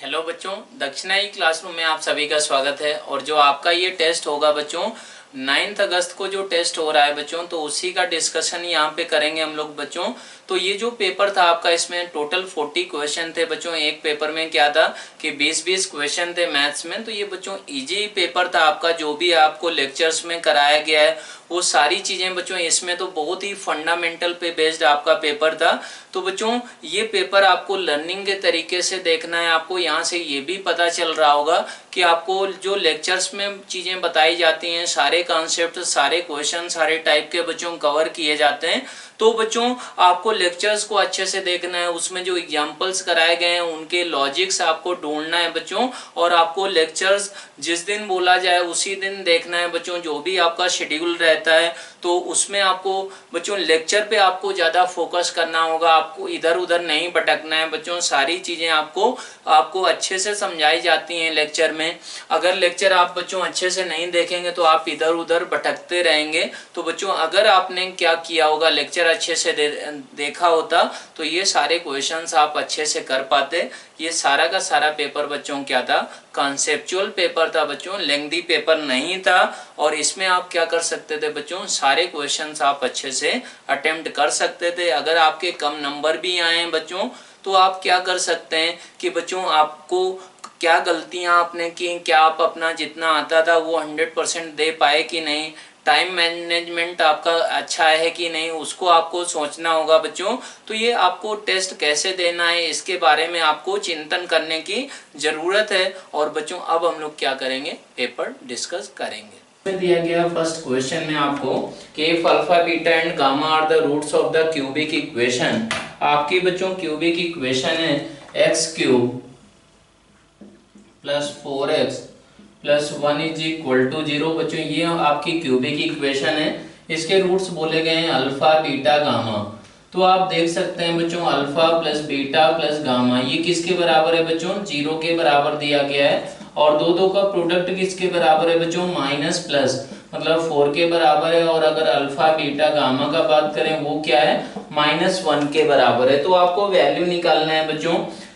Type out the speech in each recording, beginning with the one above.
Hello बच्चों, दक्षिणाई classroom में आप सभी का स्वागत है। और जो आपका ये टेस्ट होगा बच्चों 9 अगस्त को जो टेस्ट हो रहा है बच्चों, तो उसी का डिस्कशन यहाँ पे करेंगे हम लोग बच्चों। तो ये जो पेपर था आपका, इसमें टोटल 40 क्वेश्चन थे बच्चों। एक पेपर में क्या था कि 20-20 क्वेश्चन थे मैथ्स में। तो ये बच्चों इजी पेपर था आपका, जो भी आपको लेक्चर्स में कराया गया है वो सारी चीज़ें बच्चों इसमें तो बहुत ही फंडामेंटल पे बेस्ड आपका पेपर था। तो बच्चों ये पेपर आपको लर्निंग के तरीके से देखना है। आपको यहाँ से ये भी पता चल रहा होगा कि आपको जो लेक्चर्स में चीज़ें बताई जाती हैं, सारे कॉन्सेप्ट, सारे क्वेश्चन, सारे टाइप के बच्चों कवर किए जाते हैं। तो बच्चों आपको लेक्चर्स को अच्छे से देखना है, उसमें जो एग्जाम्पल्स कराए गए हैं उनके लॉजिक्स आपको ढूंढना है बच्चों। और आपको लेक्चर्स जिस दिन बोला जाए उसी दिन देखना है बच्चों। जो भी आपका शेड्यूल रहता है तो उसमें आपको बच्चों लेक्चर पे आपको ज़्यादा फोकस करना होगा। आपको इधर उधर नहीं भटकना है बच्चों। सारी चीज़ें आपको अच्छे से समझाई जाती हैं लेक्चर में। अगर लेक्चर आप बच्चों अच्छे से नहीं देखेंगे तो आप इधर उधर भटकते रहेंगे। तो बच्चों अगर आपने क्या किया होगा, लेक्चर अच्छे से देखा होता तो ये सारे क्वेश्चंस आप अच्छे से कर पाते। ये सारा का सारा पेपर बच्चों क्या था, कॉन्सेप्चुअल पेपर था बच्चों, लेंथी पेपर नहीं था। और इसमें आप क्या कर सकते थे बच्चों, सारे क्वेश्चंस आप अच्छे से अटेम्प्ट कर सकते थे। अगर आपके कम नंबर भी आए हैं बच्चों तो आप क्या कर सकते हैं कि बच्चों आपको क्या गलतियां आपने की, क्या आप अपना जितना आता था वो 100% दे पाए कि नहीं, टाइम मैनेजमेंट आपका अच्छा है कि नहीं, उसको आपको सोचना होगा बच्चों। तो ये आपको टेस्ट कैसे देना है इसके बारे में आपको चिंतन करने की जरूरत है। और बच्चों अब हम लोग क्या करेंगे, पेपर डिस्कस करेंगे। दिया गया फर्स्ट क्वेश्चन में आपको कि if alpha beta and gamma are the roots of the cubic equation. आपकी बच्चों क्यूबिक इक्वेशन है X cube plus 4x plus 1 is equal to 0। बच्चों ये आपकी क्यूबिक इक्वेशन है। इसके रूट्स बोले गए हैं अल्फा बीटा गामा। तो आप देख सकते हैं बच्चों alpha plus beta plus gamma ये किसके बराबर है बच्चों, 0 के बराबर दिया गया है। और दो का प्रोडक्ट किसके बराबर है बच्चों, माइनस प्लस, मतलब 4 के बराबर है। और अगर अल्फा बीटा गामा का बात करें वो क्या है, -1 के बराबर है। तो आपको वैल्यू निकालना है बच्चों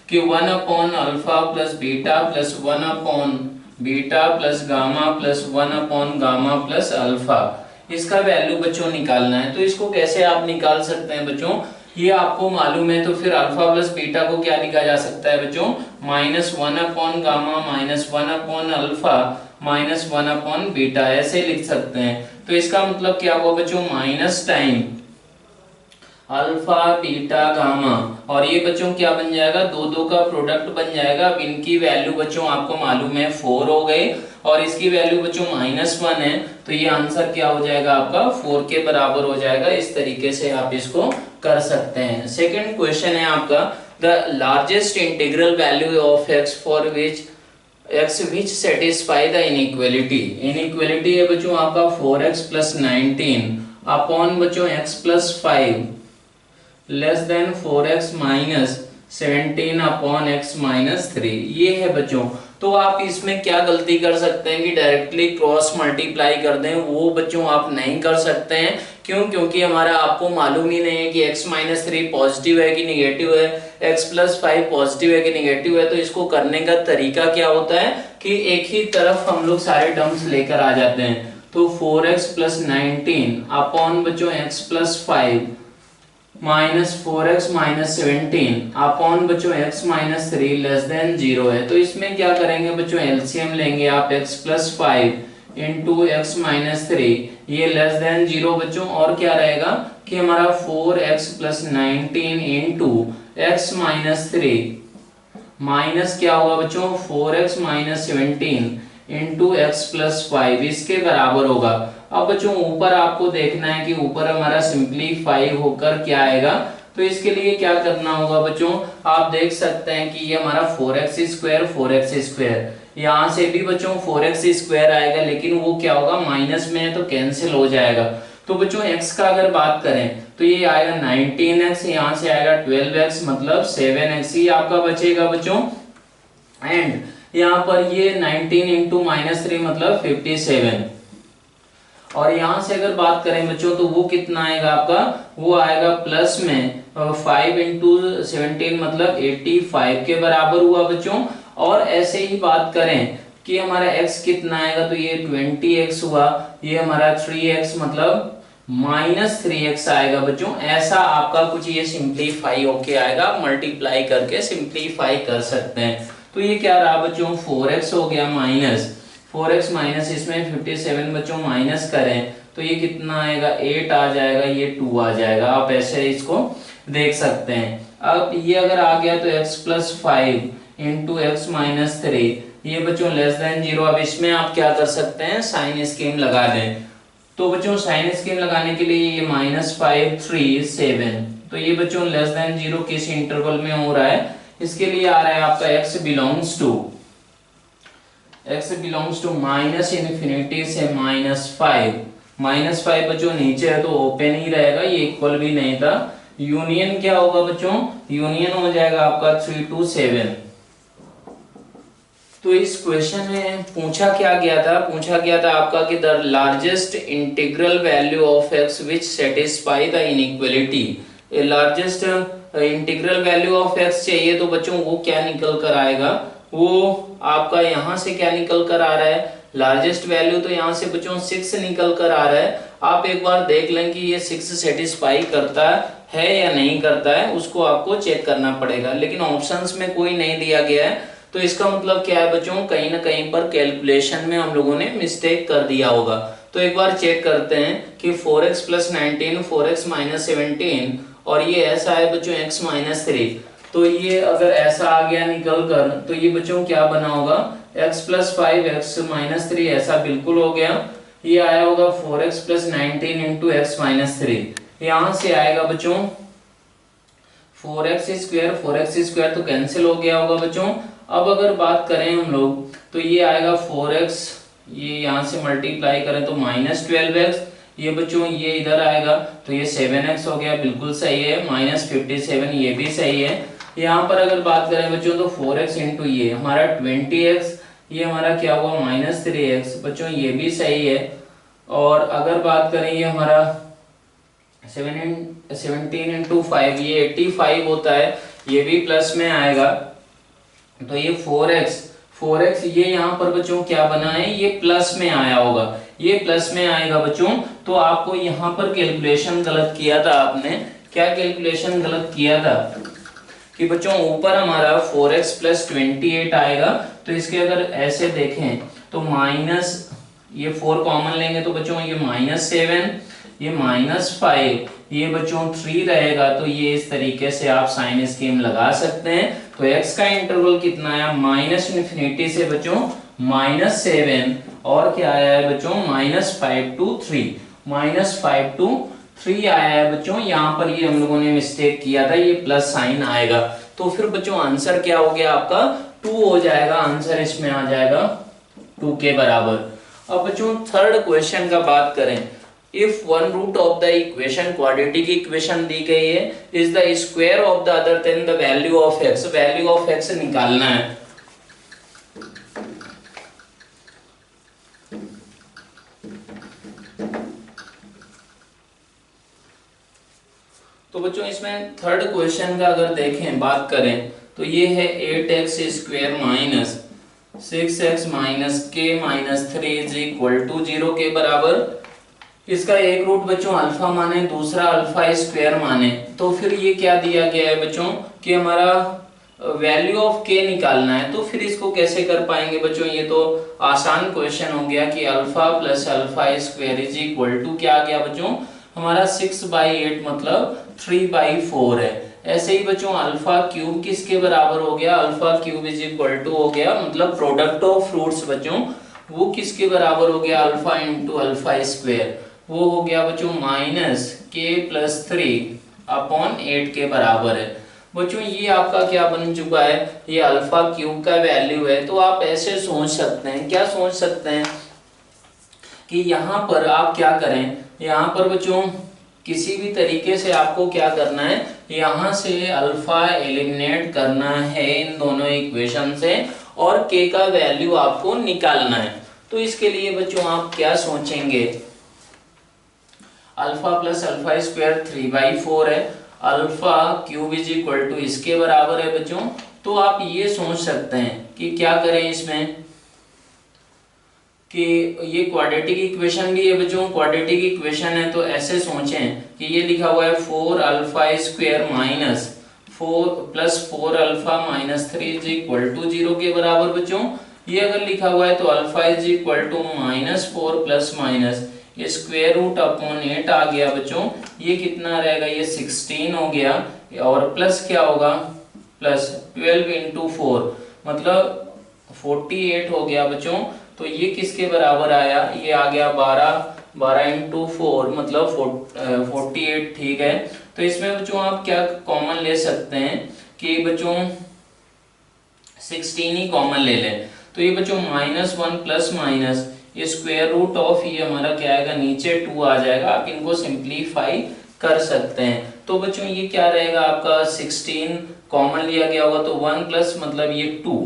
कि 1 upon alpha plus beta plus 1 upon beta plus gamma plus 1 upon gamma plus alpha, इसका वैल्यू बच्चों निकालना है। तो इसको कैसे आप निकाल सकते हैं बच्चों, ये आपको मालूम है। तो फिर अल्फा प्लस बीटा को क्या लिखा जा सकता है बच्चों, -1 upon gamma -1 upon alpha -1 upon beta, ऐसे लिख सकते हैं। तो इसका मतलब क्या हुआ बच्चों, minus time alpha beta gamma, और ये बच्चों क्या बन जाएगा, दो का प्रोडक्ट बन जाएगा। अब इनकी वैल्यू बच्चों आपको मालूम है 4 हो गए और इसकी वैल्यू बच्चों -1 है। तो ये आंसर क्या हो जाएगा आपका, 4 के बराबर हो जाएगा। इस तरीके से आप इसको कर सकते हैं। सेकेंड क्वेश्चन है आपका, the largest integral value of x for which x which satisfy the inequality. Inequality है बच्चों आपका 4x प्लस 19 अपॉन बच्चों x plus 5 less than 4x minus 17 upon x minus 3, ये है बच्चों। तो आप इसमें क्या गलती कर सकते हैं कि डायरेक्टली क्रॉस मल्टीप्लाई कर दें, वो बच्चों आप नहीं कर सकते हैं। क्यों, क्योंकि हमारा आपको मालूम ही नहीं है कि x माइनस 3 पॉजिटिव है कि निगेटिव है, x प्लस 5 पॉजिटिव है कि निगेटिव है। तो इसको करने का तरीका क्या होता है कि एक ही तरफ हम लोग सारे टर्म्स लेकर आ जाते हैं। तो 4x प्लस 19 अपॉन बच्चों x plus 5 minus 4x minus 17 upon बच्चों x माइनस 3 लेस देन 0 है। तो इसमें क्या करेंगे बच्चों, एलसीएम लेंगे आप, x plus 5 into x minus 3, ये लेस देन 0 बच्चों। और क्या रहेगा कि हमारा 4x plus 19 into x minus 3 minus क्या होगा बच्चों, 4x minus 17 into x plus 5, इसके बराबर होगा। अब बच्चों ऊपर आपको देखना है कि ऊपर हमारा सिंपलीफाई होकर क्या आएगा। तो इसके लिए क्या करना होगा बच्चों, आप देख सकते हैं कि ये हमारा 4x स्क्वायर, यहाँ से भी बच्चों 4x स्क्वायर आएगा, लेकिन वो क्या होगा माइनस में है तो कैंसिल हो जाएगा। तो बच्चों x का अगर बात करें तो ये आएगा 19x, यहाँ से आएगा 12x मतलब 7x ही आपका बचेगा बच्चों। एंड यहाँ पर ये 19 इंटू -3 मतलब 57, और यहां से अगर बात करें बच्चों तो वो कितना आएगा आपका, वो आएगा प्लस में 5 इंटू 17 मतलब 85 के बराबर हुआ बच्चों। और ऐसे ही बात करें कि हमारा x कितना आएगा, तो ये 20x हुआ, ये हमारा 3x मतलब -3x आएगा बच्चों। ऐसा आपका कुछ ये सिंप्लीफाई होके आएगा, आप मल्टीप्लाई करके सिंप्लीफाई कर सकते हैं। तो ये क्या रहा बच्चों, 4x हो गया माइनस 4x माइनस इसमें 57 बच्चों माइनस करें तो ये कितना आएगा, 8 आ जाएगा, ये 2 आ जाएगा। आप ऐसे इसको देख सकते हैं। अब ये अगर आ गया तो x + 5 इंटू एक्स माइनस 3, ये बच्चों लेस देन 0। अब इसमें आप क्या कर सकते हैं, साइन स्कीम लगा दें। तो बच्चों साइन स्कीम लगाने के लिए ये -5 3 7, तो ये बच्चों लेस देन 0 किस इंटरवल में हो रहा है, इसके लिए आ रहा है आपका x बिलोंग्स टू -∞ से -5 बच्चों नीचे है तो ओपन ही रहेगा, ये इक्वल भी नहीं था। यूनियन क्या होगा बच्चों, यूनियन हो जाएगा आपका 3 to 7। तो इस क्वेश्चन में पूछा गया था आपका कि the largest integral value of x which satisfy the inequality. Largest integral value of x चाहिए, तो बच्चों वो क्या निकल कर आएगा, वो आपका यहाँ से क्या निकल कर आ रहा है, लार्जेस्ट वैल्यू तो यहाँ से बच्चों 6 निकल कर आ रहा है। आप एक बार देख लें कि ये 6 सेटिस्फाई करता है या नहीं करता है, उसको आपको चेक करना पड़ेगा। लेकिन ऑप्शंस में कोई नहीं दिया गया है, तो इसका मतलब क्या है बच्चों, कहीं ना कहीं पर कैलकुलेशन में हम लोगों ने मिस्टेक कर दिया होगा। तो एक बार चेक करते हैं कि 4x + 19 4x - 17 और ये ऐसा है बच्चों x - 3। तो ये अगर ऐसा आ गया निकल कर, तो ये बच्चों क्या बना होगा, x + 5 x - 3 ऐसा बिल्कुल हो गया। ये आया होगा 4x + 19 इंटू x - 3, यहां से आएगा बच्चों 4x² तो कैंसिल हो गया होगा बच्चों। अब अगर बात करें हम लोग तो ये आएगा 4x, ये यहाँ से मल्टीप्लाई करें तो -12x, ये बच्चों ये इधर आएगा तो ये 7x हो गया, बिल्कुल सही है। -57 ये भी सही है। यहाँ पर अगर बात करें बच्चों तो 4x इंटू ये हमारा 20x, ये हमारा क्या हुआ -3x, बच्चों ये भी सही है। और अगर बात करें ये हमारा 17 इंटू 5 ये 85 होता है, ये भी प्लस में आएगा। तो ये 4x ये यहाँ पर बच्चों क्या बना है, ये प्लस में आया होगा, ये प्लस में आएगा बच्चों। तो आपको यहाँ पर कैलकुलेशन गलत किया था आपने। क्या कैलकुलेशन गलत किया था कि बच्चों ऊपर हमारा 4x + 28 आएगा, तो इसके अगर ऐसे देखें तो माइनस ये 4 कॉमन लेंगे तो बच्चों ये -7 ये -5 ये बच्चों 3 रहेगा। तो ये इस तरीके से आप साइन स्कीम लगा सकते हैं। तो x का इंटरवल कितना है, -∞ से बच्चों -7 और क्या आया है बच्चों -5 to 3, -5 to 3 आया है बच्चों। यहाँ पर ये हम लोगों ने मिस्टेक किया था, ये प्लस साइन आएगा। तो फिर बच्चों आंसर क्या हो गया आपका 2 हो जाएगा, आंसर इसमें आ जाएगा 2 के बराबर। अब बच्चों थर्ड क्वेश्चन का बात करें, if one root of the equation quadratic equation दी गई है is the square of the other then the value of x, value of x निकालना है। तो बच्चों इसमें थर्ड क्वेश्चन का अगर देखें बात करें तो ये है 8x² - 6x - k - 3 = 0 के बराबर। इसका एक रूट बच्चों अल्फा माने, दूसरा α² माने। तो फिर ये क्या दिया गया है बच्चों कि हमारा वैल्यू ऑफ k निकालना है। तो फिर इसको कैसे कर पाएंगे बच्चों, ये तो आसान क्वेश्चन हो गया कि α + α² क्या आ गया बच्चों हमारा 6/8 मतलब 3/4 है। ऐसे ही बच्चों α³ किसके बराबर हो गया, α³ हो गया मतलब प्रोडक्ट ऑफ रूट्स बच्चों, वो किसके बराबर हो गया, α × α², वो हो गया बच्चों -k + 3/8 के बराबर है। बच्चों ये आपका क्या बन चुका है, ये α³ का वैल्यू है। तो आप ऐसे सोच सकते हैं, क्या सोच सकते हैं कि यहाँ पर आप क्या करें, यहाँ पर बच्चों किसी भी तरीके से आपको क्या करना है, यहाँ से अल्फा एलिमिनेट करना है इन दोनों इक्वेशन से और k का वैल्यू आपको निकालना है। तो इसके लिए बच्चों आप क्या सोचेंगे, α + α² 3/4 है, α³ इसके बराबर है बच्चों तो आप ये सोच सकते हैं कि क्या करें इसमें कि ये क्वाड्रेटिक इक्वेशन भी है बच्चों, क्वाड्रेटिक इक्वेशन है तो ऐसे सोचें कि ये लिखा हुआ है 4 alpha square minus 4 plus 4 alpha minus 3 is equal to 0 के बराबर बच्चों। ये अगर लिखा हुआ है तो alpha is equal to minus 4 plus minus ये स्क्वायर रूट अपॉन 8 आ गया बच्चों। ये कितना रहेगा, ये 16 हो गया और प्लस क्या होगा, प्लस 12 इंटू 4 मतलब 48 हो गया बच्चों। तो ये किसके बराबर आया, ये आ गया 12 इंटू 4 मतलब 48, ठीक है। तो इसमें बच्चों आप क्या कॉमन ले सकते हैं कि बच्चों 16 ही कॉमन ले लें। तो ये बच्चों -1 प्लस माइनस ये स्क्वायर रूट ऑफ ये हमारा क्या आएगा, नीचे 2 आ जाएगा। आप इनको सिंप्लीफाई कर सकते हैं। तो बच्चों ये क्या रहेगा आपका 16 कॉमन लिया गया होगा तो 1 प्लस मतलब ये 2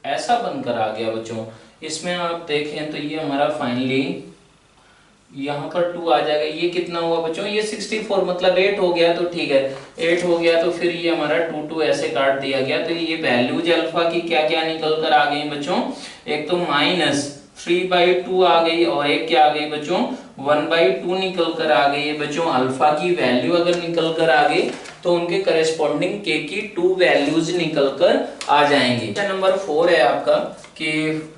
ऐसा बनकर आ गया बच्चों। इसमें आप देखें तो ये हमारा फाइनली यहाँ पर 2 आ जाएगा। ये कितना हुआ बच्चों, ये 64 मतलब 8 हो गया तो ठीक है, 8 हो गया तो फिर ये हमारा 2 ऐसे काट दिया गया। तो ये वैल्यूज अल्फा की क्या क्या निकल कर आ गई बच्चों, एक तो -3/2 आ गई और एक क्या आ गई बच्चों 1/2 निकल कर आ गई है बच्चों। अल्फा की वैल्यू अगर निकल कर आ गई तो उनके करेस्पॉन्डिंग के की 2 वैल्यूज निकल कर आ जाएंगी। नंबर 4 है आपका कि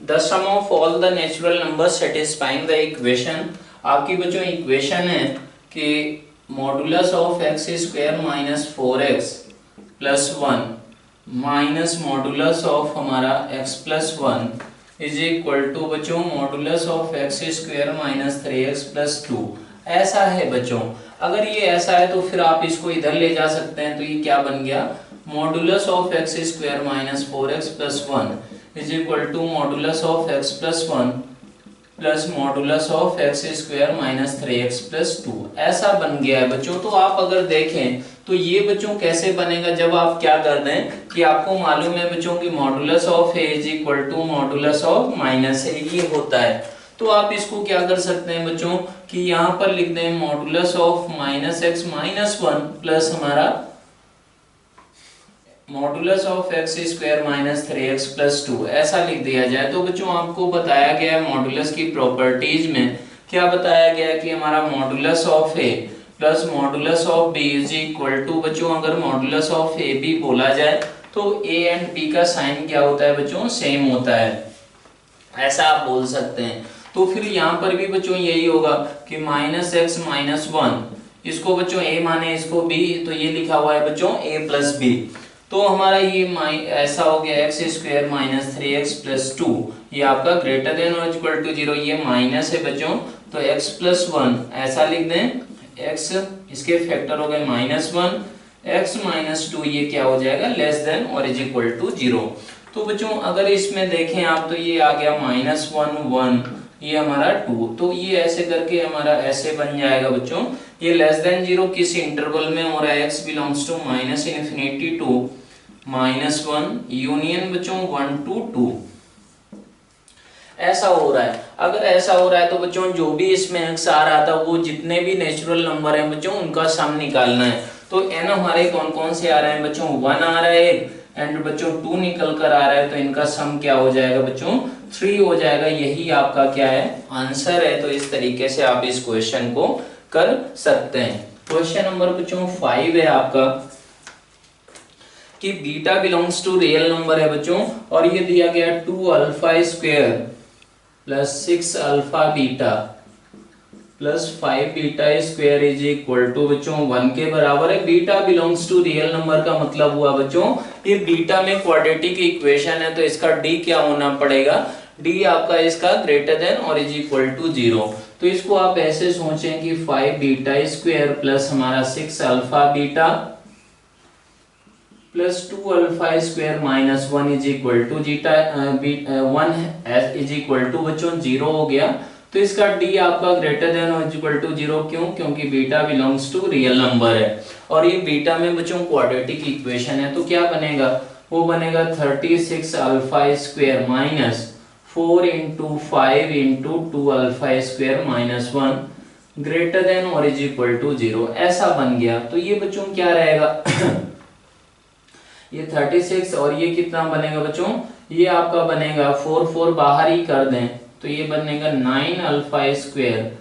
the sum of all the natural numbers satisfying the equation. आपकी बच्चों इक्वेशन है कि modulus of x square minus 4x plus 1 minus modulus of हमारा x plus 1 is equal to बच्चों modulus of x square minus 3x plus 2। ऐसा है बच्चों, अगर ये ऐसा है तो फिर आप इसको इधर ले जा सकते हैं। तो ये क्या बन गया, modulus of x square minus 4x plus 1 is equal to modulus of x plus 1 plus modulus of x square minus 3x plus 2 ऐसा बन गया है बच्चों। तो आप अगर देखें तो ये बच्चों कैसे बनेगा, जब आप क्या कर दें कि आपको मालूम है बच्चों की modulus of a is equal to modulus of minus a ये होता है। तो आप इसको क्या कर सकते हैं बच्चों कि यहाँ पर लिख दें modulus of minus x minus 1 plus हमारा modulus of x square minus 3x plus 2 ऐसा लिख दिया जाए। तो बच्चों आपको बताया गया है मॉडुलस की प्रॉपर्टीज में क्या बताया गया है कि हमारा modulus of A plus modulus of B is equal to बच्चों अगर मॉडुलस ऑफ ए बी बोला जाए तो ए एंड बी का साइन क्या होता है बच्चों, सेम होता है, ऐसा आप बोल सकते हैं। तो फिर यहाँ पर भी बच्चों यही होगा कि माइनस एक्स माइनस 1 इसको बच्चों ए माने इसको बी, तो ये लिखा हुआ है बच्चों ए प्लस बी। तो हमारा ये ऐसा हो गया x square minus 3x plus 2 ये आपका ग्रेटर देन और इक्वल टू 0, ये माइनस है बच्चों तो x प्लस 1 ऐसा लिख दें, x इसके फैक्टर हो गए -1 x माइनस 2 ये क्या हो जाएगा लेस देन और इज इक्वल टू 0। तो बच्चों अगर इसमें देखें आप तो ये आ गया -1 1 ये हमारा 2, तो ये ऐसे करके हमारा ऐसे बन जाएगा बच्चों। ये लेस देन 0 किस इंटरवल में हो रहा है, x belongs to -∞ to -1 union बच्चों 1 to 2 ऐसा हो रहा है। अगर ऐसा हो रहा है तो बच्चों जो भी इसमें x आ रहा था वो जितने भी नेचुरल नंबर हैं बच्चों उनका सम निकालना है। तो n हमारे कौन कौन से आ रहे हैं बच्चों, 1 आ रहा है एंड बच्चों 2 निकल कर आ रहा है, तो इनका सम क्या हो जाएगा बच्चों 3 हो जाएगा। यही आपका क्या है आंसर है। तो इस तरीके से आप इस क्वेश्चन को कर सकते हैं। क्वेश्चन नंबर बच्चों 5 है आपका कि beta belongs to real number है बच्चों और ये दिया गया 2 alpha square plus 6 alpha beta plus 5 beta square is equal to बच्चों 1 के बराबर है। Beta belongs to real number का मतलब हुआ बच्चों ये बीटा में क्वाड्रेटिक इक्वेशन है तो इसका डी क्या होना पड़ेगा, डी आपका इसका ग्रेटर देन और इज इक्वल टू 0। तो इसको आप ऐसे सोचें कि 5 बीटा स्क्वायर प्लस हमारा 6 alpha beta plus 2 alpha square minus 1 is equal to 1 is equal to बच्चों 0 हो गया। तो इसका d आपका ग्रेटर देन और इज इक्वल टू 0 क्यों, क्योंकि beta belongs to real number है और ये बीटा में बच्चों क्वाड्रेटिक इक्वेशन है। तो क्या बनेगा, वो बनेगा 36 alpha square minus 4 into 5 into 2 alpha square minus 1 greater than और इज इक्वल टू 0 ऐसा बन गया। तो ये बच्चों क्या रहेगा ये 36 और ये कितना बनेगा बच्चों, ये आपका बनेगा 4 4 बाहर ही कर दें तो ये बनेगा 9 alpha square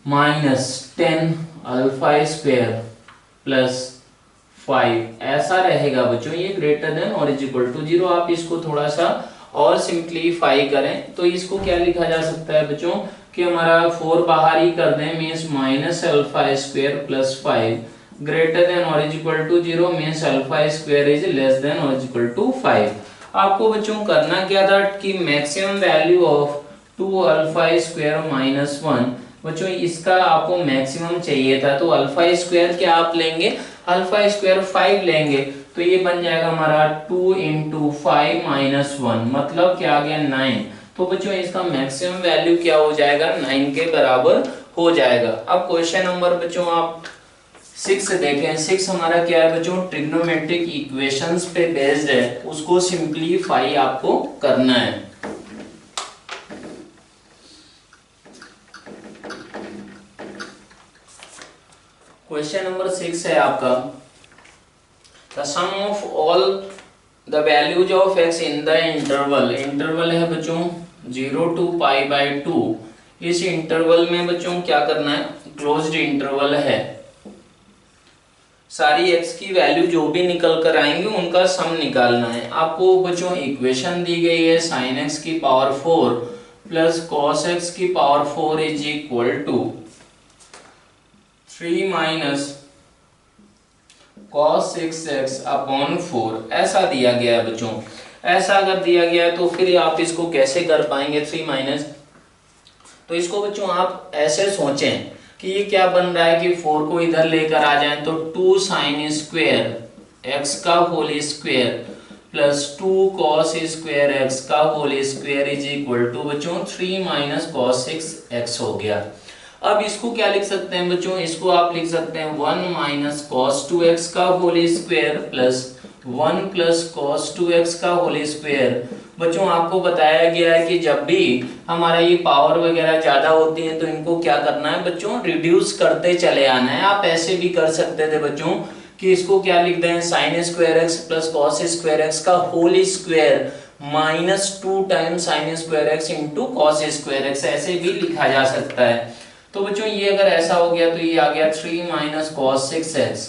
minus 10 alpha square plus 5 ऐसा रहेगा बच्चों। ये ग्रेटर देन और इज इक्वल टू 0। आप इसको थोड़ा सा और सिंप्लीफाई करें तो इसको क्या लिखा जा सकता है बच्चों कि हमारा 4 बाहर ही कर दें means minus alpha square plus 5 greater than और is equal to 0 means alpha square is less than और इज इक्वल टू 5। आपको बच्चों करना क्या था कि maximum value of 2 alpha square minus 1 बच्चों इसका आपको मैक्सिमम चाहिए था। तो अल्फा स्क्वायर क्या आप लेंगे, अल्फा स्क्वायर 5 लेंगे तो ये बन जाएगा हमारा 2 इंटू 5 माइनस 1 मतलब क्या आ गया 9। तो बच्चों इसका मैक्सिमम वैल्यू क्या हो जाएगा 9 के बराबर हो जाएगा। अब क्वेश्चन नंबर बच्चों आप 6 देखें। 6 हमारा क्या है बच्चों, ट्रिग्नोमेट्रिक इक्वेशंस पे बेस्ड है, उसको सिंप्लीफाई आपको करना है। क्वेश्चन नंबर 6 है आपका the sum of all the values of x in the interval है बच्चों 0 to पाई बाई 2। इस इंटरवल में बच्चों क्या करना है, क्लोज्ड इंटरवल है, सारी x की वैल्यू जो भी निकल कर आएंगे उनका सम निकालना है। आपको बच्चों इक्वेशन दी गई है sin x की पावर 4 प्लस cos x की power 4 is equal to 3 minus cos 6x upon 4 ऐसा दिया गया है बच्चों। ऐसा अगर दिया गया है तो फिर आप इसको कैसे कर पाएंगे 3 माइनस, तो इसको बच्चों आप ऐसे सोचें कि ये क्या बन रहा है कि 4 को इधर लेकर आ जाएं तो 2 साइन स्क्वायर x का whole square plus 2 cos square x का whole square is equal to बच्चों 3 माइनस cos 6x हो गया। अब इसको क्या लिख सकते हैं बच्चों, इसको आप लिख सकते हैं 1 माइनस cos 2x का whole square plus 1 plus cos 2x का होल स्क्वायर। बच्चों आपको बताया गया है कि जब भी हमारा ये पावर वगैरह ज्यादा होती है तो इनको क्या करना है बच्चों, रिड्यूस करते चले आना है। आप ऐसे भी कर सकते थे बच्चों कि इसको क्या लिख दें sine square x plus cos square x का whole square minus 2 times sine square x into cos square x, ऐसे भी लिखा जा सकता है। तो बच्चों ये अगर ऐसा हो गया तो ये आ गया 3 माइनस cos 6x।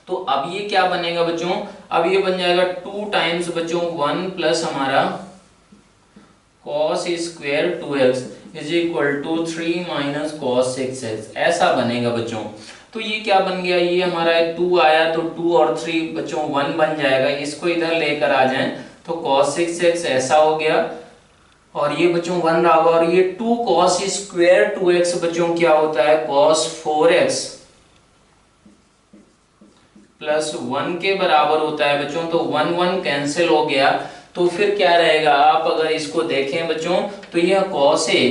तो अब ये क्या बनेगा बच्चों, अब ये बन जाएगा 2 टाइम्स बच्चों 1 प्लस हमारा cos square 2x is equal to 3 minus cos 6x ऐसा बनेगा बच्चों। तो ये क्या बन गया, ये हमारा 2 आया तो 2 और 3 बच्चों 1 बन जाएगा, इसको इधर लेकर आ जाएं तो cos 6x ऐसा हो गया और ये बच्चों 1 रहा होगा और ये 2 cos स्क्वायर 2x बच्चों क्या होता है cos 4x प्लस 1 के बराबर होता है बच्चों। तो 1 1 कैंसिल हो गया तो फिर क्या रहेगा, आप अगर इसको देखें बच्चों तो यह cos है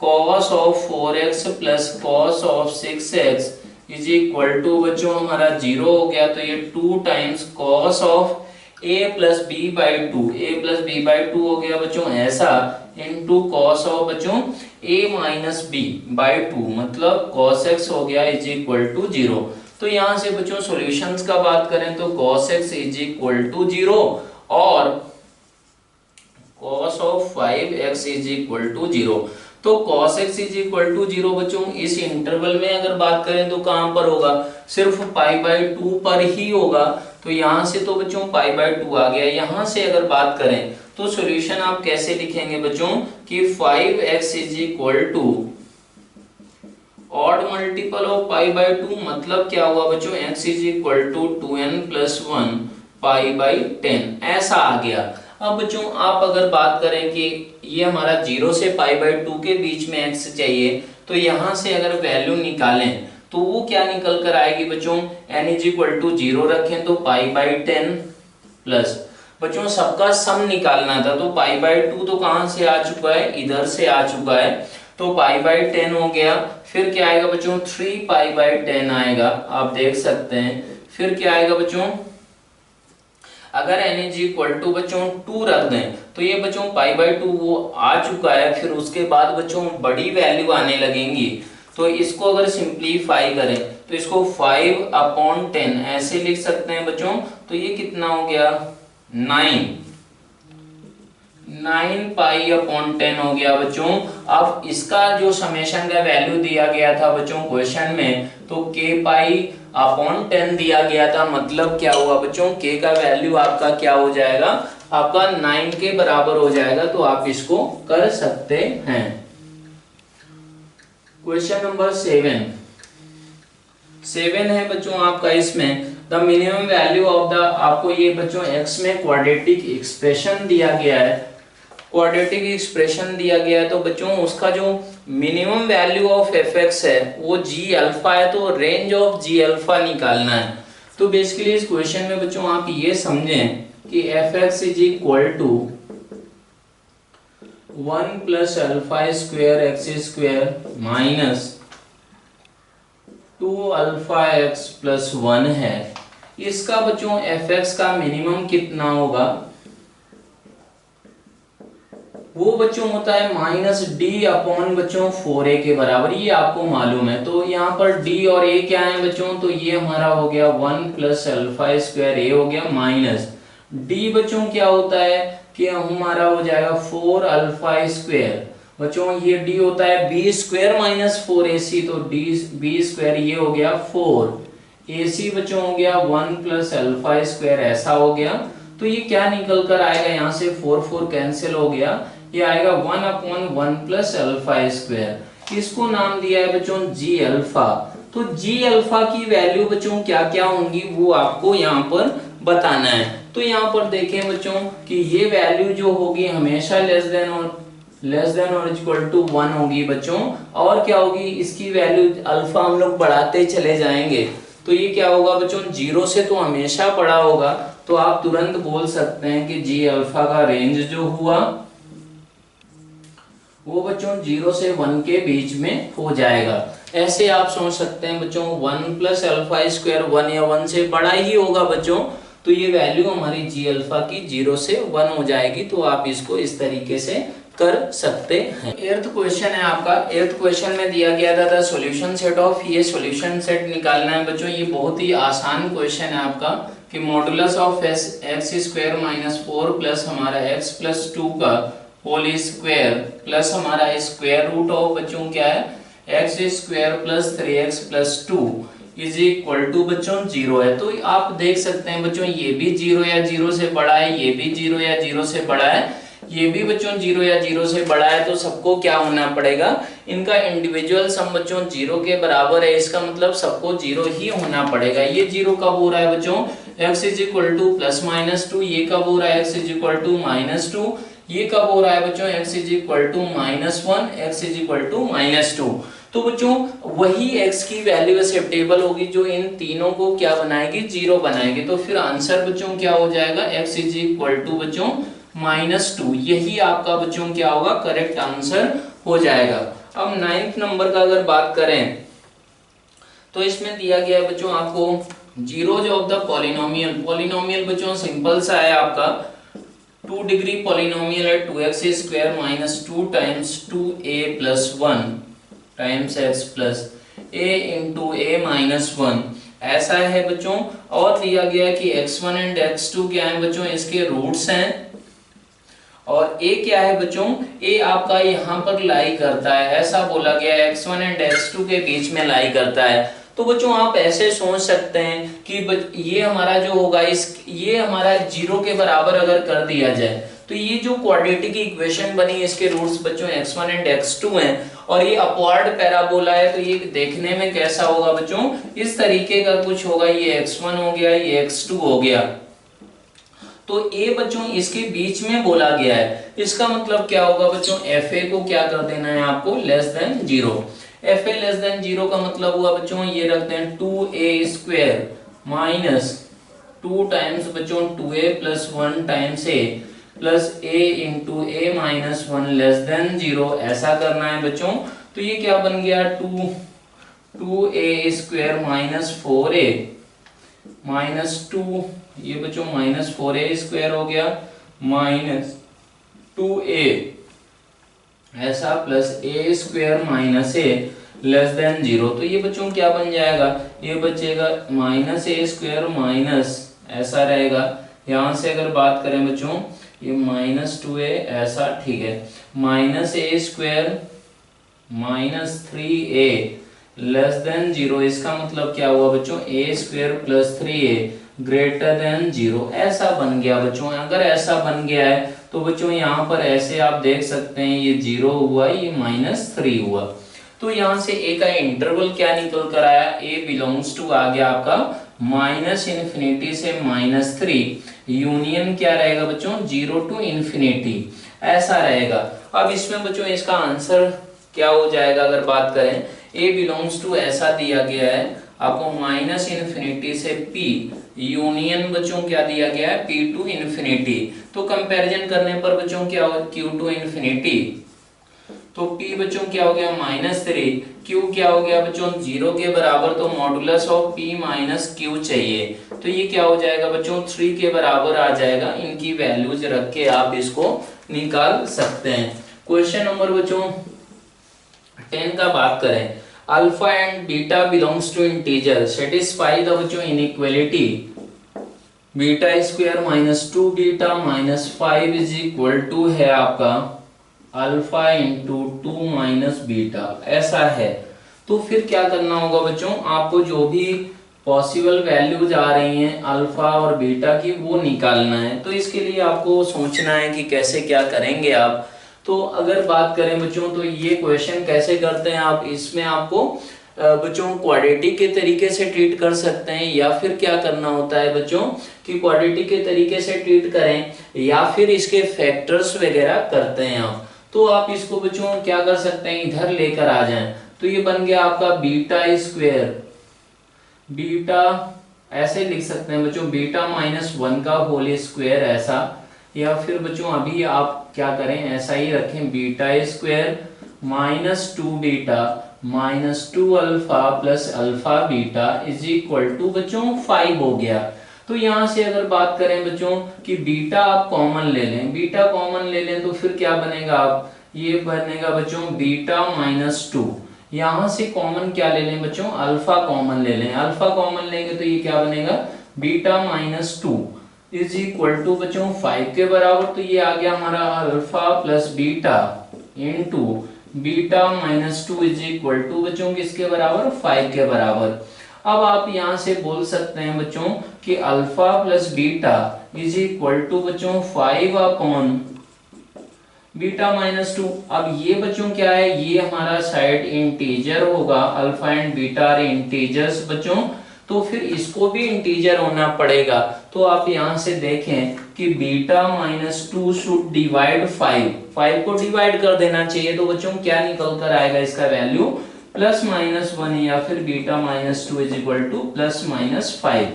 cos of 4x plus cos of 6x is equal to बच्चों हमारा 0 हो गया। तो ये 2 times cos of a plus B by 2 a plus B by 2 हो गया बच्चों ऐसा इंटू cos ऑफ बच्चों a माइनस बी बाई 2 मतलब cos x हो गया इज इक्वल टू 0। तो यहाँ से बच्चों सॉल्यूशंस का बात करें तो cos x is equal to 0 और cos of 5x is equal to 0। तो cos x is equal to 0 बच्चों इस इंटरवल में अगर बात करें तो कहां पर होगा, सिर्फ पाई बाई 2 पर ही होगा। तो यहां से तो बच्चों पाई बाई 2 आ गया। यहां से अगर बात करें तो सॉल्यूशन आप कैसे लिखेंगे बच्चों कि 5x is equal to odd multiple of pi by 2 मतलब क्या हुआ बच्चों x is equal to 2n plus 1 pi by 10 ऐसा आ गया। अब बच्चों आप अगर बात करें कि ये हमारा 0 से पाई बाई 2 के बीच में x चाहिए तो यहां से अगर वैल्यू निकालें तो वो क्या निकल कर आएगी बच्चों, n इज इक्वल टू 0 रखें तो पाई बाई 10 प्लस बच्चों सबका सम निकालना था तो पाई बाई 2 तो कहां से आ चुका है, इधर से आ चुका है तो पाई बाई 10 हो गया। फिर क्या आएगा बच्चों 3 पाई बाई 10 आएगा, आप देख सकते हैं। फिर क्या आएगा बच्चों, अगर n इज इक्वल टू बच्चों 2 रख दें तो ये बच्चों पाई बाई 2 वो आ चुका है। फिर उसके बाद बच्चों बड़ी वैल्यू आने लगेंगी तो इसको अगर सिंप्लीफाई करें तो इसको 5/10 ऐसे लिख सकते हैं बच्चों। तो ये कितना हो गया 9 पाई/10 हो गया बच्चों। अब इसका जो समेशन का वैल्यू दिया गया था बच्चों क्वेश्चन में, तो k/10 दिया गया था। मतलब क्या हुआ बच्चों, k का वैल्यू आपका क्या हो जाएगा, आपका 9 के बराबर हो जाएगा। तो आप इसको कर सकते हैं। क्वेश्चन नंबर 7 है बच्चों आपका, इसमें the minimum value of the, आपको ये बच्चों x में क्वाड्रेटिक एक्सप्रेशन दिया गया है, क्वाड्रेटिक एक्सप्रेशन दिया गया है। तो बच्चों उसका जो मिनिमम वैल्यू ऑफ fx है वो g अल्फा है, तो रेंज ऑफ g अल्फा निकालना है। तो बेसिकली इस क्वेश्चन में बच्चों आप ये समझें कि fx is equal to 1 plus alpha square X square minus 2 alpha X plus 1 है। इसका बच्चों fx का मिनिमम कितना होगा, वो बच्चों होता है -d/4a के बराबर, ये आपको मालूम है। तो यहाँ पर d और a क्या है बच्चों, तो ये हमारा हो गया 1 प्लस अल्फा स्क्वायर a हो गया, माइनस d बच्चों क्या होता है कि हमारा हो जाएगा 4 अल्फा स्क्वायर बच्चों, ये d होता है b स्क्वायर माइनस 4ac, तो b स्क्वायर ये हो गया 4ac बच्चों हो गया 1 प्लस अल्फा स्क्वायर, ऐसा हो गया। तो ये क्या निकल कर आएगा, यहाँ से 4 कैंसिल हो गया, ये आएगा 1/1 प्लस अल्फा स्क्वायर। इसको नाम दिया है बच्चों g अल्फा। तो g अल्फा की वैल्यू बच्चों क्या क्या होंगी वो आपको यहाँ पर बताना है। तो यहाँ पर देखें बच्चों कि ये वैल्यू जो होगी हमेशा लेस देन और इक्वल टू 1 होगी बच्चों। और क्या होगी, इसकी वैल्यू अल्फा हम लोग बढ़ाते चले जाएंगे, तो ये क्या होगा बच्चों, 0 से तो हमेशा बड़ा होगा। तो आप तुरंत बोल सकते हैं कि g अल्फा का रेंज जो हुआ वो बच्चों 0 से 1 के बीच में हो जाएगा। ऐसे आप सोच सकते हैं बच्चों 1 प्लस अल्फा स्क्वायर 1 या 1 से बड़ा ही होगा बच्चों, तो ये वैल्यू हमारी g अल्फा की 0 से 1 हो जाएगी। तो आप इसको इस तरीके से कर सकते हैं। 8th क्वेश्चन है आपका। 8th क्वेश्चन में दिया गया था सॉल्यूशन सेट ऑफ, ये सॉल्यूशन सेट निकालना है बच्चों। ये बहुत ही आसान क्वेश्चन है आपका कि modulus of x square minus 4 plus हमारा x प्लस 2 का होल स्क्वायर प्लस हमारा स्क्वायर रूट ऑफ बच्चों क्या है X square plus 3x plus 2 is equal to बच्चों 0 है। तो आप देख सकते हैं बच्चों ये भी 0 या 0 से बड़ा है, ये भी 0 या 0 से बड़ा है, ये भी बच्चों 0 या 0 से बड़ा है। तो सबको क्या होना पड़ेगा, इनका इंडिविजुअल सम बच्चों 0 के बराबर है, इसका मतलब सबको 0 ही होना पड़ेगा। ये 0 कब हो रहा है बच्चों, x is equal to plus minus 2, ये कब हो रहा है x is equal to minus 2, ये कब हो रहा है बच्चों x is equal to minus 1, x is equal to minus 2। तो बच्चों वही x की वैल्यू एक्सेप्टेबल होगी जो इन तीनों को क्या बनाएगी, 0 बनाएगी। तो फिर आंसर बच्चों क्या हो जाएगा, x इज इक्वल टू बच्चों -2, यही आपका बच्चों क्या होगा, करेक्ट आंसर हो जाएगा। अब 9th नंबर का अगर बात करें तो इसमें दिया गया है बच्चों आपको zeros of the polynomial. Polynomial बच्चों सिंपल सा है आपका 2 डिग्री पॉलिनोमियल है 2x square minus 2 times 2a plus 1 times x plus a into a minus 1, ऐसा है बच्चों। और दिया गया है कि x1 एंड x2 क्या है बच्चों, इसके रूट्स हैं। और a क्या है बच्चों, a आपका यहाँ पर लाई करता है, ऐसा बोला गया है x1 एंड x2 के बीच में लाई करता है। तो बच्चों आप ऐसे सोच सकते हैं कि ये हमारा जो होगा ये हमारा 0 के बराबर अगर कर दिया जाए तो ये जो क्वाड्रेटिक इक्वेशन बनी इसके रूट्स बच्चों x1 एंड x2 हैं और ये अपवर्ड पैराबोला है। तो ये देखने में कैसा होगा बच्चों, इस तरीके का कुछ होगा, ये x1 हो गया, ये x2 हो गया। तो a बच्चों इसके बीच में बोला गया है, इसका मतलब क्या होगा बच्चों, fa को क्या कर देना है आपको, less than 0। fa less than 0 का मतलब हुआ बच्चों, ये रखते हैं 2a स्क्वायर माइनस 2 टाइम्स बच्चों 2a plus 1 times a plus a into a minus 1 less than 0, ऐसा करना है बच्चों। तो ये क्या बन गया 2a square minus 4a minus 2, ये बच्चों माइनस 4a स्क्वायर हो गया माइनस 2a ऐसा plus a square minus a less than zero. तो ये बच्चों क्या बन जाएगा, ये बचेगा माइनस ए स्क्वायर माइनस ऐसा रहेगा। यहाँ से अगर बात करें बच्चों, ये माइनस 2a ऐसा, ठीक है, minus a square minus 3a less than zero. इसका मतलब क्या हुआ बच्चों, a square plus 3a greater than zero, ऐसा बन गया बच्चों। अगर ऐसा बन गया है तो बच्चों यहाँ पर ऐसे आप देख सकते हैं, ये जीरो हुआ, ये माइनस 3 हुआ। तो यहाँ से ए का इंटरवल क्या निकल कर आया, ए बिलोंग्स टू आ गया आपका माइनस इन्फिनिटी से माइनस 3, यूनियन क्या रहेगा बच्चों, 0 टू इन्फिनिटी, ऐसा रहेगा। अब इसमें बच्चों इसका आंसर क्या हो जाएगा, अगर बात करें ए बिलोंग्स टू ऐसा दिया गया है आपको माइनस इन्फिनिटी से पी, यूनियन बच्चों क्या दिया गया है, पी टू इन्फिनिटी। तो कंपैरिजन करने पर बच्चों क्या हो, क्यू टू इन्फिनिटी, तो p बच्चों क्या हो गया माइनस 3, q क्या हो गया बच्चों 0 के बराबर, तो modulus of p minus q चाहिए। तो ये क्या हो जाएगा बच्चों 3 के बराबर आ जाएगा। इनकी वैल्यूज रख के आप इसको निकाल सकते हैं। क्वेश्चन नंबर बच्चों 10 का बात करें, alpha and beta belongs to integer, satisfy the बच्चों inequality beta square minus 2 beta minus 5 is equal to है आपका अल्फा इंटू 2 माइनस बीटा, ऐसा है। तो फिर क्या करना होगा बच्चों, आपको जो भी पॉसिबल वैल्यूज आ रही हैं अल्फा और बीटा की, वो निकालना है। तो इसके लिए आपको सोचना है कि कैसे क्या करेंगे आप। तो अगर बात करें बच्चों, तो ये क्वेश्चन कैसे करते हैं आप, इसमें आपको बच्चों क्वाड्रेटिक के तरीके से ट्रीट कर सकते हैं, या फिर क्या करना होता है बच्चों कि क्वाड्रेटिक के तरीके से ट्रीट करें, या फिर इसके फैक्टर्स वगैरह करते हैं आप। तो आप इसको बच्चों क्या कर सकते हैं, इधर लेकर आ जाएं। तो ये बन गया आपका बीटा स्क्वायर, बीटा ऐसे लिख सकते हैं बच्चों बीटा माइनस 1 का होल स्क्वायर ऐसा, या फिर बच्चों अभी आप क्या करें ऐसा ही रखें, beta square minus 2 beta minus 2 alpha plus alpha beta is equal to बच्चों 5 हो गया। तो यहां से अगर बात करें बच्चों कि बीटा आप कॉमन ले लें, बीटा कॉमन ले लें तो फिर क्या बनेगा, आप ये बनेगा बच्चों बीटा माइनस 2, यहां से कॉमन क्या ले लें बच्चों, अल्फा कॉमन ले लें, अल्फा कॉमन लेंगे तो ये क्या बनेगा beta minus 2 is equal to बच्चों 5 के बराबर। तो ये आ गया हमारा alpha plus beta into beta minus 2 is equal to बच्चों किसके बराबर, 5 के बराबर। अब आप यहां से बोल सकते हैं बच्चों कि alpha plus beta is equal to बच्चों 5 अपॉन बीटा माइनस 2। अब ये बच्चों क्या है, ये हमारा साइड इंटीजर होगा, alpha and beta are integers बच्चों, तो फिर इसको भी इंटीजर होना पड़ेगा। तो आप यहां से देखें कि बीटा माइनस 2 शुड डिवाइड 5 को डिवाइड कर देना चाहिए। तो बच्चों क्या निकल कर आएगा इसका वैल्यू प्लस माइनस 1, या फिर beta minus 2 is equal to plus minus 5,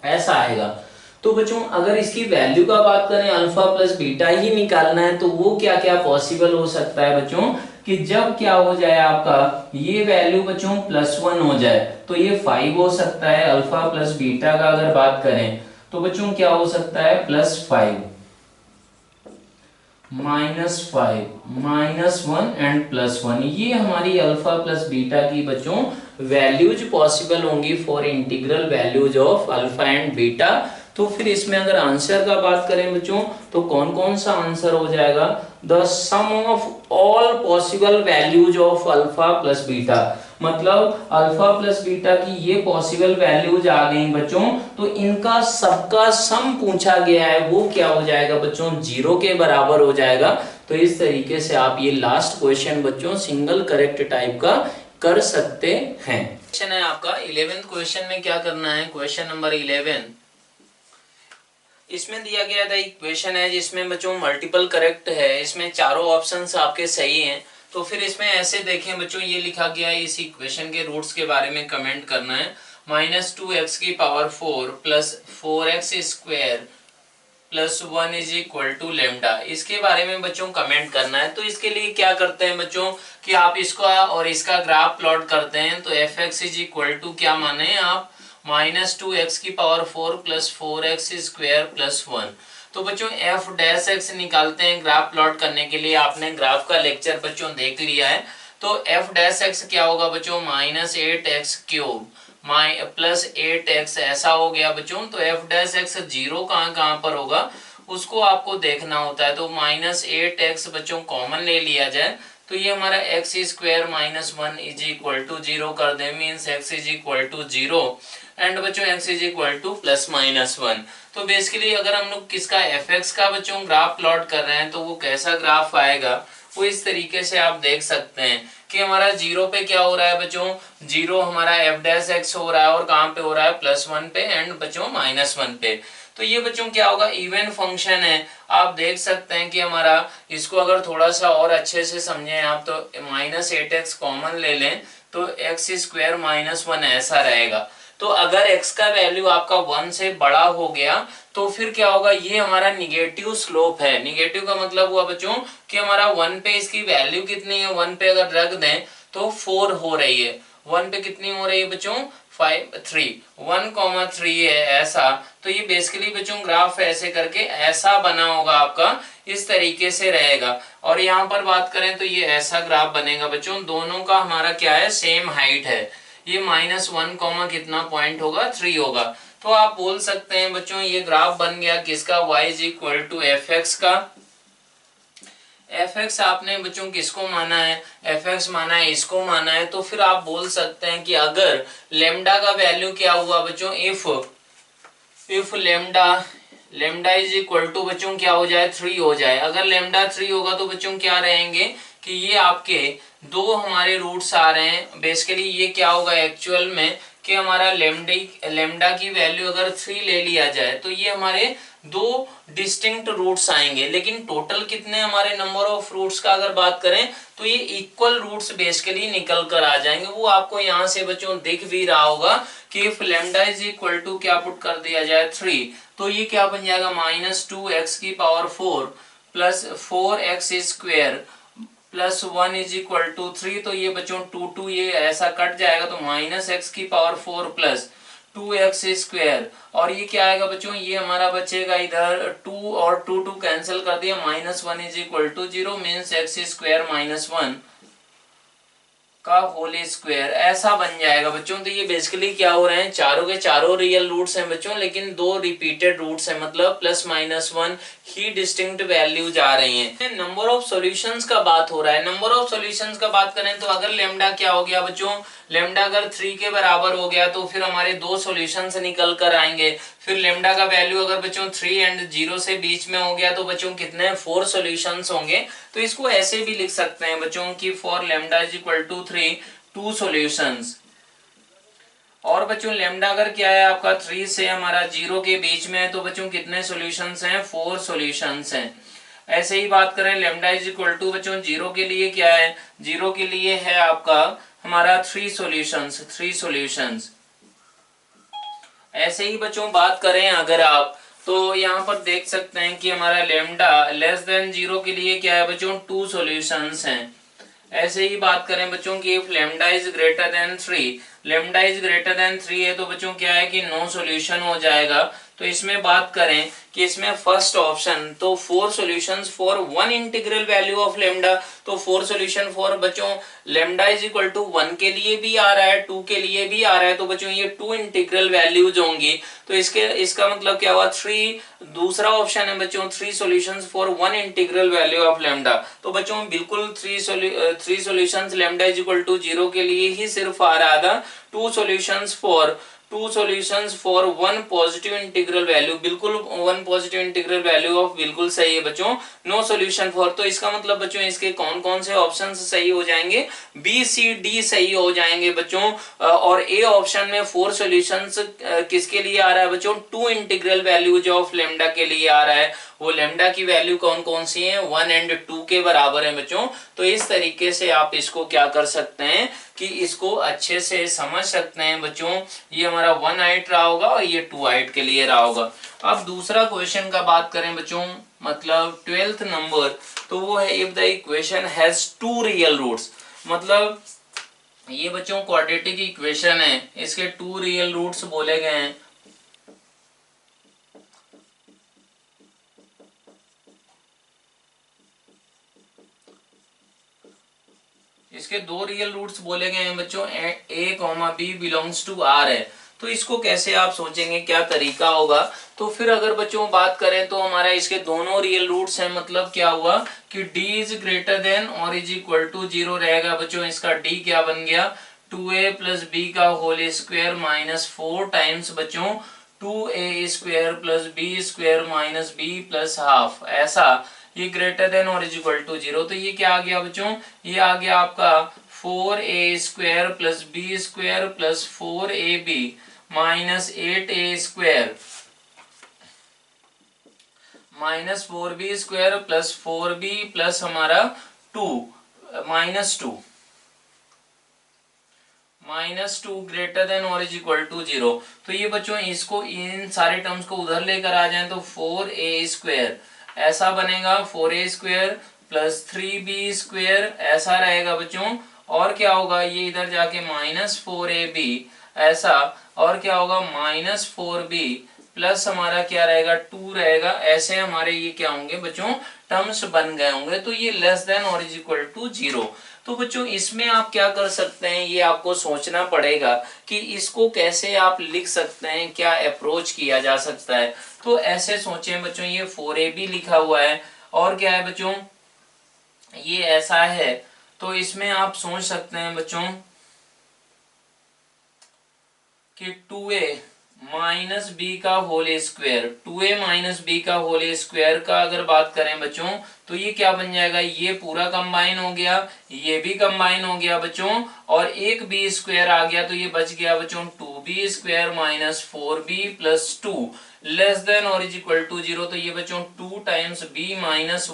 ऐसा आएगा। तो बच्चों अगर इसकी वैल्यू का बात करें, अल्फा प्लस बीटा ही निकालना है, तो वो क्या क्या पॉसिबल हो सकता है बच्चों कि जब क्या हो जाए आपका ये वैल्यू बच्चों प्लस 1 हो जाए, तो ये 5 हो सकता है। अल्फा प्लस बीटा का अगर बात करें तो बच्चों क्या हो सकता है plus 5 minus 5 minus 1 and plus 1, ये हमारी अल्फा प्लस बीटा की बच्चों वैल्यूज पॉसिबल होंगी for integral values of alpha and beta. तो फिर इसमें अगर आंसर का बात करें बच्चों तो कौन कौन सा आंसर हो जाएगा, the sum of all possible values of alpha plus beta, मतलब अल्फा प्लस बीटा की ये पॉसिबल वैल्यूज आ गई बच्चों, तो इनका सबका सम पूछा गया है, वो क्या हो जाएगा बच्चों 0 के बराबर हो जाएगा। तो इस तरीके से आप ये लास्ट क्वेश्चन बच्चों सिंगल करेक्ट टाइप का कर सकते हैं। क्वेश्चन है आपका 11th क्वेश्चन में क्या करना है, क्वेश्चन नंबर 11 इसमें दिया गया था इक्वेशन है जिसमें बच्चों मल्टीपल करेक्ट है, इसमें चारों ऑप्शंस आपके सही हैं। तो फिर इसमें ऐसे देखें बच्चों, ये लिखा गया है इस इक्वेशन के रूट्स के बारे में कमेंट करना है, माइनस 2x की power 4 plus 4x square plus 1 is equal to lambda, इसके बारे में बच्चों कमेंट करना है। तो इसके लिए क्या करते हैं बच्चों कि आप इसका और इसका ग्राफ प्लॉट करते हैं। तो F X is equal to क्या माने आप माइनस 2x की power 4 plus 4x square plus 1। तो बच्चों एफ डैश एक्स निकालते हैं ग्राफ प्लॉट करने के लिए। आपने ग्राफ का लेक्चर बच्चों देख लिया है, तो एफ डैश एक्स क्या होगा बच्चों, -8x³ +8x ऐसा हो गया बच्चों। तो एफ डैश एक्स जीरो कहाँ कहाँ पर होगा उसको आपको देखना होता है। तो -8x बच्चों कॉमन ले लिया जाए तो ये हमारा x² -1 इज इक्वल टू 0 कर दे, means x is equal to 0 and बच्चों x इज इक्वल टू +-1। तो बेसिकली अगर हम लोग किसका fx का बच्चों ग्राफ प्लॉट कर रहे हैं तो वो कैसा ग्राफ आएगा, वो इस तरीके से आप देख सकते हैं कि हमारा 0 पे क्या हो रहा है बच्चों, 0 हमारा एफ डैश एक्स हो रहा है और कहाँ पे हो रहा है +1 पे एंड बच्चों -1 पे। तो ये बच्चों क्या होगा, इवन फंक्शन है। आप देख सकते हैं कि हमारा इसको अगर थोड़ा सा और अच्छे से समझें आप तो -8x कॉमन ले लें तो x² -1 ऐसा रहेगा। तो अगर x का वैल्यू आपका 1 से बड़ा हो गया तो फिर क्या होगा, ये हमारा निगेटिव स्लोप है। निगेटिव का मतलब हुआ बच्चों कि हमारा 1 पे इसकी वैल्यू कितनी है, 1 पे अगर रख दें तो 4 हो रही है। 1 पे कितनी हो रही है बच्चों, 1,3 है ऐसा। तो ये बेसिकली बच्चों ग्राफ ऐसे करके ऐसा बना होगा आपका, इस तरीके से रहेगा। और यहाँ पर बात करें तो ये ऐसा ग्राफ बनेगा बच्चों, दोनों का हमारा क्या है, सेम हाइट है। ये -1, कितना पॉइंट होगा, 3 होगा। तो आप बोल सकते हैं बच्चों ये ग्राफ बन गया किसका, y is equal to fx का। fx आपने बच्चों किसको माना है, fx माना है, इसको माना है। तो फिर आप बोल सकते हैं कि अगर लेमडा का वैल्यू क्या हुआ बच्चों, if lambda is equal to बच्चों क्या हो जाए, 3 हो जाए। अगर लेमडा 3 होगा तो बच्चों क्या रहेंगे कि ये आपके दो हमारे रूट्स आ रहे हैं। बेसिकली ये क्या होगा एक्चुअल में कि हमारा लेमडा की वैल्यू अगर 3 ले लिया जाए तो ये हमारे दो डिस्टिंक्ट रूट्स आएंगे। लेकिन टोटल कितने हमारे नंबर ऑफ रूट्स का अगर बात करें तो ये इक्वल रूट्स बेसिकली निकल कर आ जाएंगे। वो आपको यहाँ से बच्चों दिख भी रहा होगा कि if lambda is equal to क्या पुट कर दिया जाए 3, तो ये क्या बन जाएगा, -2x⁴ plus 4x² +1 is equal to 3। तो ये बच्चों 2 ये ऐसा कट जाएगा तो -x⁴ प्लस 2x²। और ये क्या आएगा बच्चों, ये हमारा बचेगा इधर 2 और 2 कैंसिल कर दिया, -1 is equal to 0 means x² -1 का होल स्क्वायर ऐसा बन जाएगा बच्चों। तो ये बेसिकली क्या हो रहे हैं, चारों के चारों रियल रूट्स हैं बच्चों, लेकिन दो रिपीटेड रूट्स हैं, मतलब +-1 ही डिस्टिंक्ट वैल्यूज आ रही हैं। नंबर ऑफ सॉल्यूशंस का बात हो रहा है। नंबर ऑफ सॉल्यूशंस का बात करें तो अगर लेमडा क्या हो गया बच्चों, लेमडा अगर 3 के बराबर हो गया तो फिर हमारे दो सॉल्यूशंस निकल कर आएंगे। फिर लेमडा का वैल्यू अगर बच्चों 3 एंड 0 से बीच में हो गया तो बच्चों कितने, 4 सॉल्यूशंस होंगे। तो इसको ऐसे भी लिख सकते हैं बच्चों की for lambda is equal to 3 2 solutions. और बच्चों लेमडा अगर क्या है आपका 3 से हमारा 0 के बीच में है तो बच्चों कितने सॉल्यूशंस हैं, 4 सॉल्यूशंस हैं। ऐसे ही बात करें लेमडा इज इक्वल टू बच्चों 0 के लिए क्या है, 0 के लिए है आपका हमारा 3 सॉल्यूशंस। ऐसे ही बच्चों बात करें अगर आप तो यहाँ पर देख सकते हैं कि हमारा लेमडा <0 के लिए क्या है बच्चों, 2 सॉल्यूशंस हैं। ऐसे ही बात करें बच्चों की if lambda is greater then 3, lambda is greater then 3 है तो बच्चों क्या है कि नो सॉल्यूशन हो जाएगा। तो इसमें बात करें कि इसमें फर्स्ट ऑप्शन तो 4 solutions for 1 integral value of lambda. तो 4 सॉल्यूशन फॉर बच्चों लेमडा इज इक्वल टू 1 के लिए भी आ रहा है, 2 के लिए भी आ रहा है। तो बच्चों ये 2 इंटीग्रल वैल्यूज होंगी। तो इसका मतलब क्या हुआ, 3 दूसरा ऑप्शन है बच्चों 3 solutions for 1 integral value of lambda. तो बच्चों बिल्कुल 3 solutions lambda is equal to 0 के लिए ही सिर्फ आ रहा था। 2 solutions for 1 positive integral value, बिल्कुल 1 पॉजिटिव इंटीग्रल वैल्यू ऑफ बिल्कुल सही है बच्चों, नो सॉल्यूशन फॉर। तो इसका मतलब बच्चों इसके कौन कौन से ऑप्शन सही हो जाएंगे, बी सी डी सही हो जाएंगे बच्चों। और ए ऑप्शन में 4 सॉल्यूशंस किसके लिए आ रहा है बच्चों, 2 इंटीग्रल वैल्यूज ऑफ लेमडा के लिए आ रहा है। वो लेमडा की वैल्यू कौन कौन सी है, 1 एंड 2 के बराबर है बच्चों। तो इस तरीके से आप इसको क्या कर सकते हैं कि इसको अच्छे से समझ सकते हैं बच्चों। ये हमारा 1 हाइट रहा होगा और ये 2 हाइट के लिए रहा होगा। अब दूसरा क्वेश्चन का बात करें बच्चों, मतलब 12th नंबर, तो वो है if the equation has 2 real roots. मतलब ये बच्चों क्वाड्रेटिक इक्वेशन है, इसके 2 रियल रूट्स बोले गए हैं। इसके दो रियल रूट्स बोले गए हैं बच्चों, a comma b belongs to R है। तो इसको कैसे आप सोचेंगे, क्या तरीका होगा? तो फिर अगर बच्चों बात करें तो हमारा इसके दोनों रियल रूट्स हैं, मतलब क्या हुआ कि d इज ग्रेटर देन और इज इक्वल टू 0 रहेगा बच्चों। इसका d क्या बन गया, 2a प्लस बी का होल स्क्वायर माइनस 4 टाइम्स बच्चों 2a square plus B square minus B plus half, ऐसा। ये ग्रेटर देन और इज इक्वल टू 0, तो ये क्या आ गया बच्चों, ये आ गया आपका 4a square plus B square plus 4ab minus 8a square minus 4b square plus 4b plus हमारा 2 माइनस टू ग्रेटर देन और इज इक्वल टू 0। तो ये बच्चों इसको इन सारे टर्म्स को उधर लेकर आ जाएं तो 4a स्क्वायर ऐसा बनेगा, 4a square plus 3b square ऐसा रहेगा बच्चों। और क्या होगा, ये इधर जाके माइनस 4ab ऐसा, और क्या होगा माइनस 4b प्लस हमारा क्या रहेगा 2 रहेगा, ऐसे हमारे ये क्या होंगे बच्चों टर्म्स बन गए होंगे। तो ये लेस देन और इज इक्वल टू 0। तो बच्चों इसमें आप क्या कर सकते हैं, ये आपको सोचना पड़ेगा कि इसको कैसे आप लिख सकते हैं, क्या अप्रोच किया जा सकता है। तो ऐसे सोचें बच्चों, ये 4ab लिखा हुआ है और क्या है बच्चों ये ऐसा है, तो इसमें आप सोच सकते हैं बच्चों कि 2a माइनस बी का whole square, 2a minus B का होल स्क्वायर का अगर बात करें बच्चों तो ये क्या बन जाएगा, ये पूरा कंबाइन हो गया, ये भी कंबाइन हो गया बच्चों, और एक बी स्क्वायर आ गया तो ये बच गया बच्चों 2b square minus 4b plus 2 less than और इज इक्वल टू 0। तो ये बच्चों 2 टाइम्स b माइनस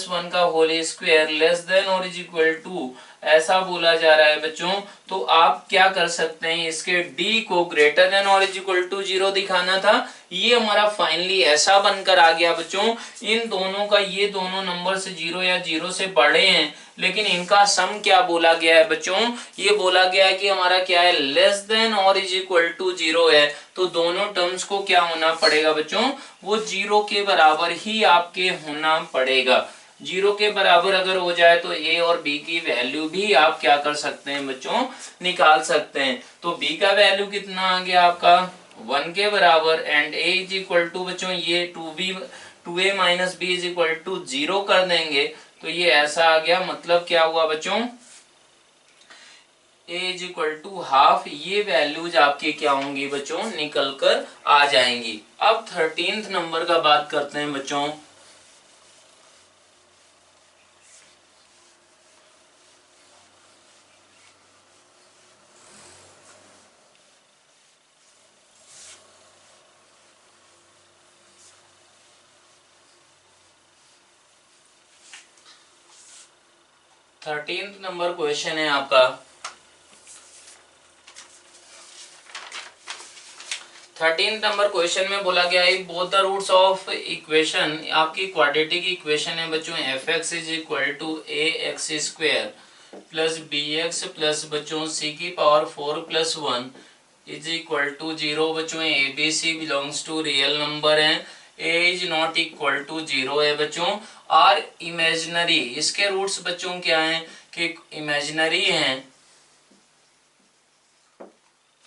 1 का होल स्क्वायर लेस देन और इज इक्वल टू ऐसा बोला जा रहा है बच्चों। तो आप क्या कर सकते हैं, इसके d को ग्रेटर देन और इज इक्वल टू 0 दिखाना था, ये हमारा फाइनली ऐसा बनकर आ गया बच्चों। इन दोनों का, ये दोनों नंबर से 0 या 0 से बड़े हैं, लेकिन इनका सम क्या बोला गया है बच्चों, ये बोला गया है कि हमारा क्या है लेस देन और इज इक्वल टू 0 है। तो दोनों टर्म्स को क्या होना पड़ेगा बच्चों, वो 0 के बराबर ही आपके होना पड़ेगा। 0 के बराबर अगर हो जाए तो a और b की वैल्यू भी आप क्या कर सकते हैं बच्चों निकाल सकते हैं। तो b का वैल्यू कितना आ गया आपका 1 के बराबर, and a is equal to बच्चों ये 2a minus b is equal to 0 कर देंगे तो ये ऐसा आ गया। मतलब क्या हुआ बच्चों, a is equal to half, ये वैल्यूज आपके क्या होंगी बच्चों निकल कर आ जाएंगी। अब 13th नंबर का बात करते हैं बच्चों। थर्टीन्थ नंबर क्वेश्चन है आपका। 13th नंबर क्वेश्चन में बोला गया है both the roots of equation, आपकी क्वाड्रेटिक इक्वेशन है बच्चों F X is equal to A X square plus B X plus बच्चों सी की power 4 plus 1 is equal to 0 बच्चों। A B C belongs to real number है, A is not equal to 0 है बच्चों। Are imaginary, इसके roots बच्चों क्या हैं कि इमेजिनरी हैं।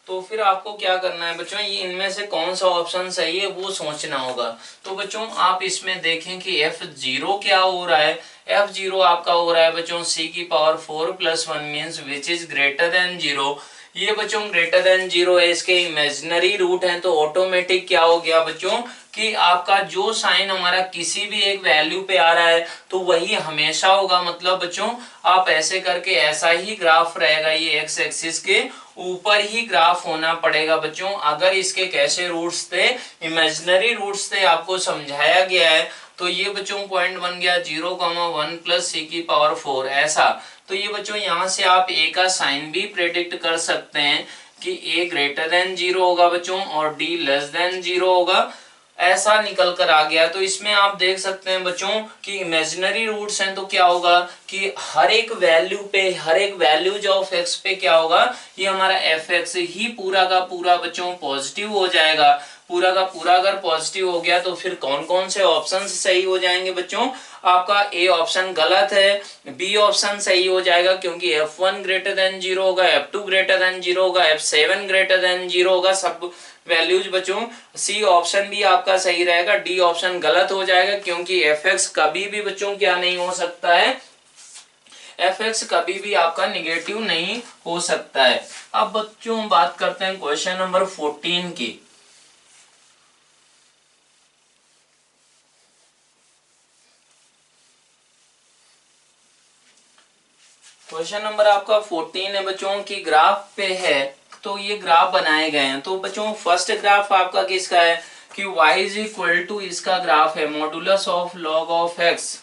तो फिर आपको क्या करना है बच्चों, ये इनमें से कौन सा ऑप्शन सही है वो सोचना होगा। तो बच्चों आप इसमें देखें कि f0 क्या हो रहा है, f0 आपका हो रहा है बच्चों c की power 4 plus 1 means which is greater then 0। ये बच्चों ग्रेटर देन 0 है, इसके इमेजिनरी रूट हैं, तो ऑटोमेटिक क्या हो गया बच्चों कि आपका जो साइन हमारा किसी भी एक वैल्यू पे आ रहा है तो वही हमेशा होगा। मतलब बच्चों आप ऐसे करके ऐसा ही ग्राफ रहेगा, ये एक्स एक्सिस के ऊपर ही ग्राफ होना पड़ेगा बच्चों। अगर इसके कैसे रूट्स थे, इमेजिनरी रूट्स थे, आपको समझाया गया है। तो ये बच्चों पॉइंट बन गया 0,1 प्लस सी की पावर 4 ऐसा। तो ये बच्चों यहाँ से आप ए का साइन भी प्रेडिक्ट कर सकते हैं कि ए ग्रेटर देन 0 होगा बच्चों और डी लेस देन 0 होगा, ऐसा निकल कर आ गया। तो इसमें आप देख सकते हैं बच्चों कि इमेजिनरी रूट्स हैं तो क्या होगा कि हर एक वैल्यू पे, हर एक वैल्यूज ऑफ एक्स पे क्या होगा, ये हमारा एफ एक्स ही पूरा का पूरा बच्चों पॉजिटिव हो जाएगा। पूरा का पूरा अगर पॉजिटिव हो गया तो फिर कौन कौन से ऑप्शन सही हो जाएंगे बच्चों? आपका ए ऑप्शन गलत है, बी ऑप्शन सही हो जाएगा क्योंकि F1 ग्रेटर देन 0 होगा, F2 ग्रेटर देन 0 होगा, F7 ग्रेटर देन 0 होगा, सब वैल्यूज बच्चों। सी ऑप्शन भी आपका सही रहेगा, डी ऑप्शन गलत हो जाएगा क्योंकि Fx कभी भी बच्चों क्या नहीं हो सकता है, Fx कभी भी आपका निगेटिव नहीं हो सकता है। अब बच्चों बात करते हैं क्वेश्चन नंबर 14 की। क्वेश्चन नंबर आपका 14 है बच्चों की ग्राफ पे है, तो ये ग्राफ बनाए गए हैं। तो बच्चों फर्स्ट ग्राफ आपका किसका है कि y इज इक्वल टू, इसका ग्राफ है modulus of log of x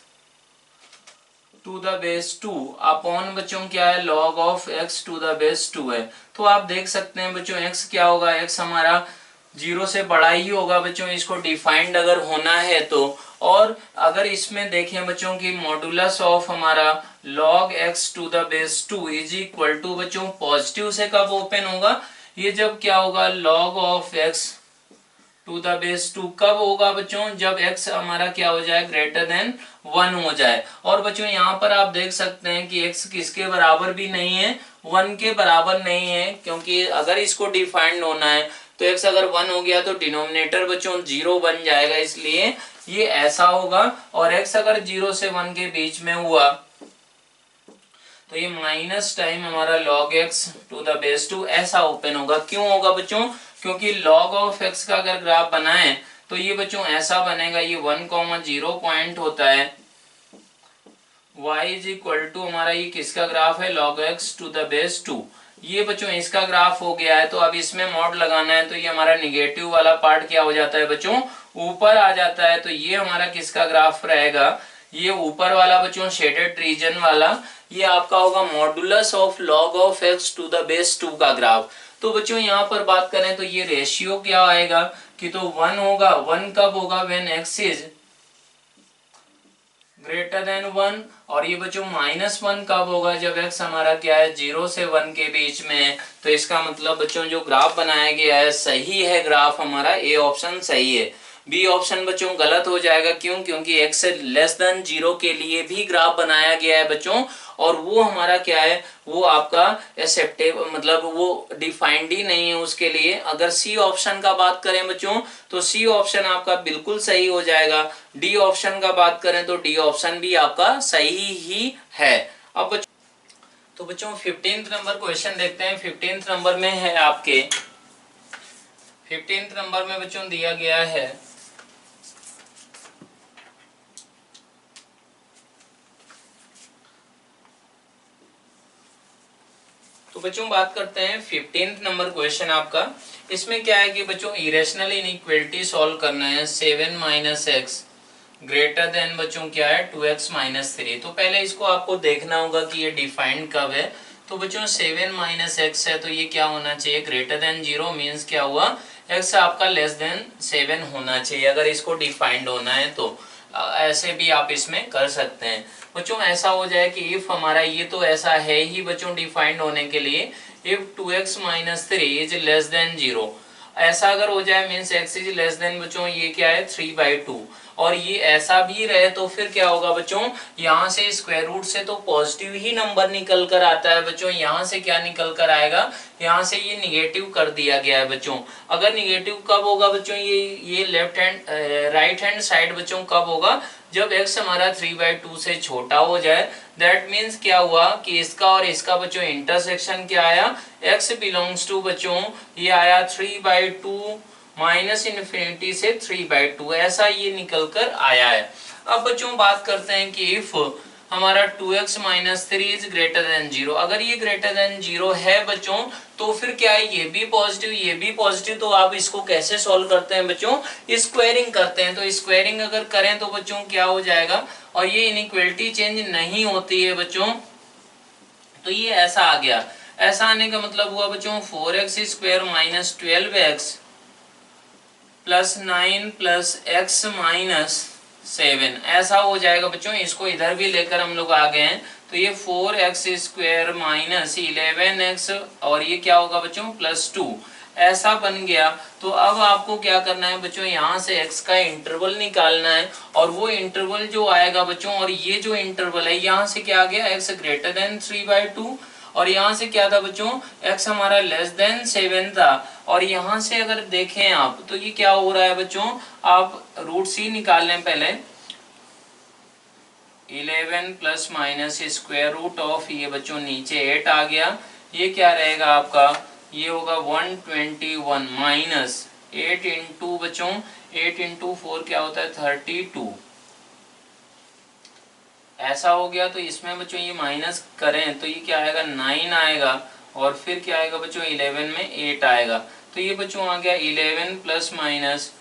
to the base 2 upon बच्चों क्या है log of x to the base 2 है। तो आप देख सकते हैं बच्चों x क्या होगा, x हमारा 0 से बड़ा ही होगा बच्चों, इसको डिफाइंड अगर होना है तो। और अगर इसमें देखें बच्चों की मॉडुलस ऑफ हमारा log x to the base 2 is equal to बच्चों पॉजिटिव से कब ओपन होगा, ये जब क्या होगा log of x to the base 2 कब होगा बच्चों, जब x हमारा क्या हो जाए ग्रेटर देन 1 हो जाए। और बच्चों यहाँ पर आप देख सकते हैं कि x किसके बराबर भी नहीं है, 1 के बराबर नहीं है, क्योंकि अगर इसको डिफाइंड होना है तो x अगर 1 हो गया तो डिनोमिनेटर बच्चों 0 बन जाएगा, इसलिए ये ऐसा होगा। और x अगर 0 से 1 के बीच में हुआ तो ये माइनस टाइम हमारा log x to the base 2 ऐसा ओपन होगा। क्यों होगा बच्चों, क्योंकि log ऑफ x का अगर ग्राफ बनाए तो ये बच्चों ऐसा बनेगा, ये 1,0 पॉइंट होता है, y इज इक्वल टू हमारा ये किसका ग्राफ है log x to the base 2, ये बच्चों इसका ग्राफ हो गया है। तो अब इसमें मॉड लगाना है तो ये हमारा निगेटिव वाला पार्ट क्या हो जाता है बच्चों, ऊपर आ जाता है। तो ये हमारा किसका ग्राफ रहेगा, ये ऊपर वाला बच्चों शेडेड रीजन वाला, ये आपका होगा modulus of log of x to the base 2 का ग्राफ। तो बच्चों यहाँ पर बात करें तो ये रेशियो क्या आएगा कि तो 1 होगा, 1 कब होगा when x is greater then 1, और ये बच्चों -1 कब होगा, जब x हमारा क्या है 0 से 1 के बीच में है। तो इसका मतलब बच्चों जो ग्राफ बनाया गया है सही है, ग्राफ हमारा ए ऑप्शन सही है। बी ऑप्शन बच्चों गलत हो जाएगा, क्यों, क्योंकि x लेस देन 0 के लिए भी ग्राफ बनाया गया है बच्चों, और वो हमारा क्या है, वो आपका एक्सेप्टेबल मतलब वो डिफाइंड ही नहीं है उसके लिए। अगर सी ऑप्शन का बात करें बच्चों तो सी ऑप्शन आपका बिल्कुल सही हो जाएगा। डी ऑप्शन का बात करें तो डी ऑप्शन भी आपका सही ही है। अब बच्चों तो बच्चों 15th नंबर क्वेश्चन देखते हैं। 15th नंबर में है आपके 15th नंबर में बच्चों दिया गया है तो बच्चों बात करते हैं 15th नंबर क्वेश्चन आपका। इसमें क्या है कि बच्चों इरेशनल इनइक्वालिटी सॉल्व करना है। 7 माइनस एक्स ग्रेटर देन बच्चों क्या है 2x माइनस 3। तो पहले इसको आपको देखना होगा कि ये डिफाइंड कब है। तो बच्चों 7 माइनस एक्स है तो ये क्या होना चाहिए ग्रेटर देन 0, मीन्स क्या हुआ x आपका लेस देन 7 होना चाहिए अगर इसको डिफाइंड होना है तो। ऐसे भी आप इसमें कर सकते हैं बच्चों। ऐसा हो जाए कि इफ हमारा ये तो ऐसा है ही बच्चों डिफाइंड होने के लिए, if 2x minus 3 is less then 0, ऐसा अगर हो जाए means x is less then बच्चों ये क्या है 3/2, और ये ऐसा भी रहे तो फिर क्या होगा बच्चों, यहाँ से स्क्वायर रूट से तो पॉजिटिव ही नंबर निकल कर आता है बच्चों। यहाँ से क्या निकल कर आएगा, यहाँ से ये निगेटिव कर दिया गया है बच्चों। अगर निगेटिव कब होगा बच्चों, ये left hand right hand side बच्चों कब होगा, जब x हमारा 3/2 से छोटा हो जाए। दैट मीन्स क्या हुआ कि इसका और इसका बच्चों इंटरसेक्शन क्या आया, x बिलोंग्स टू बच्चों ये आया 3/2 माइनस इन्फिनिटी से 3/2, ऐसा ये निकल कर आया है। अब बच्चों बात करते हैं कि इफ हमारा 2x minus 3 is greater then 0, अगर ये ग्रेटर देन 0 है बच्चों तो फिर क्या है ये भी पॉजिटिव ये भी पॉजिटिव। तो आप इसको कैसे सॉल्व करते हैं बच्चों, स्क्वायरिंग करते हैं। तो स्क्वायरिंग अगर करें तो बच्चों क्या हो जाएगा, और ये इनइक्वालिटी चेंज नहीं होती है बच्चों, तो ये ऐसा आ गया। ऐसा आने का मतलब हुआ बच्चों 4x square minus 12x plus 9 plus x minus 7, ऐसा हो जाएगा बच्चों। इसको इधर भी लेकर हम लोग आ गए हैं तो ये 4x स्क्वायर माइनस 11x और ये क्या होगा बच्चों प्लस 2, ऐसा बन गया। तो अब आपको क्या करना है बच्चों, यहाँ से x का इंटरवल निकालना है, और वो इंटरवल जो आएगा बच्चों, और ये जो इंटरवल है यहाँ से क्या आ गया, x ग्रेटर देन 3/2, और यहाँ से क्या था बच्चों, x हमारा लेस देन 7 था। और यहाँ से अगर देखें आप तो ये क्या हो रहा है बच्चों, आप रूट सी निकाल लें पहले, 11 plus minus square root of, ये बच्चों नीचे 8 आ गया, ये क्या रहेगा आपका, ये होगा 121 माइनस 8 इंटू बच्चों 8 इंटू 4 क्या होता है 32, ऐसा हो गया। तो इसमें बच्चों ये माइनस करें तो ये क्या आएगा 9 आएगा, और फिर क्या आएगा बच्चों 11 में 8 आएगा। तो ये बच्चों आ गया 11 प्लस माइनस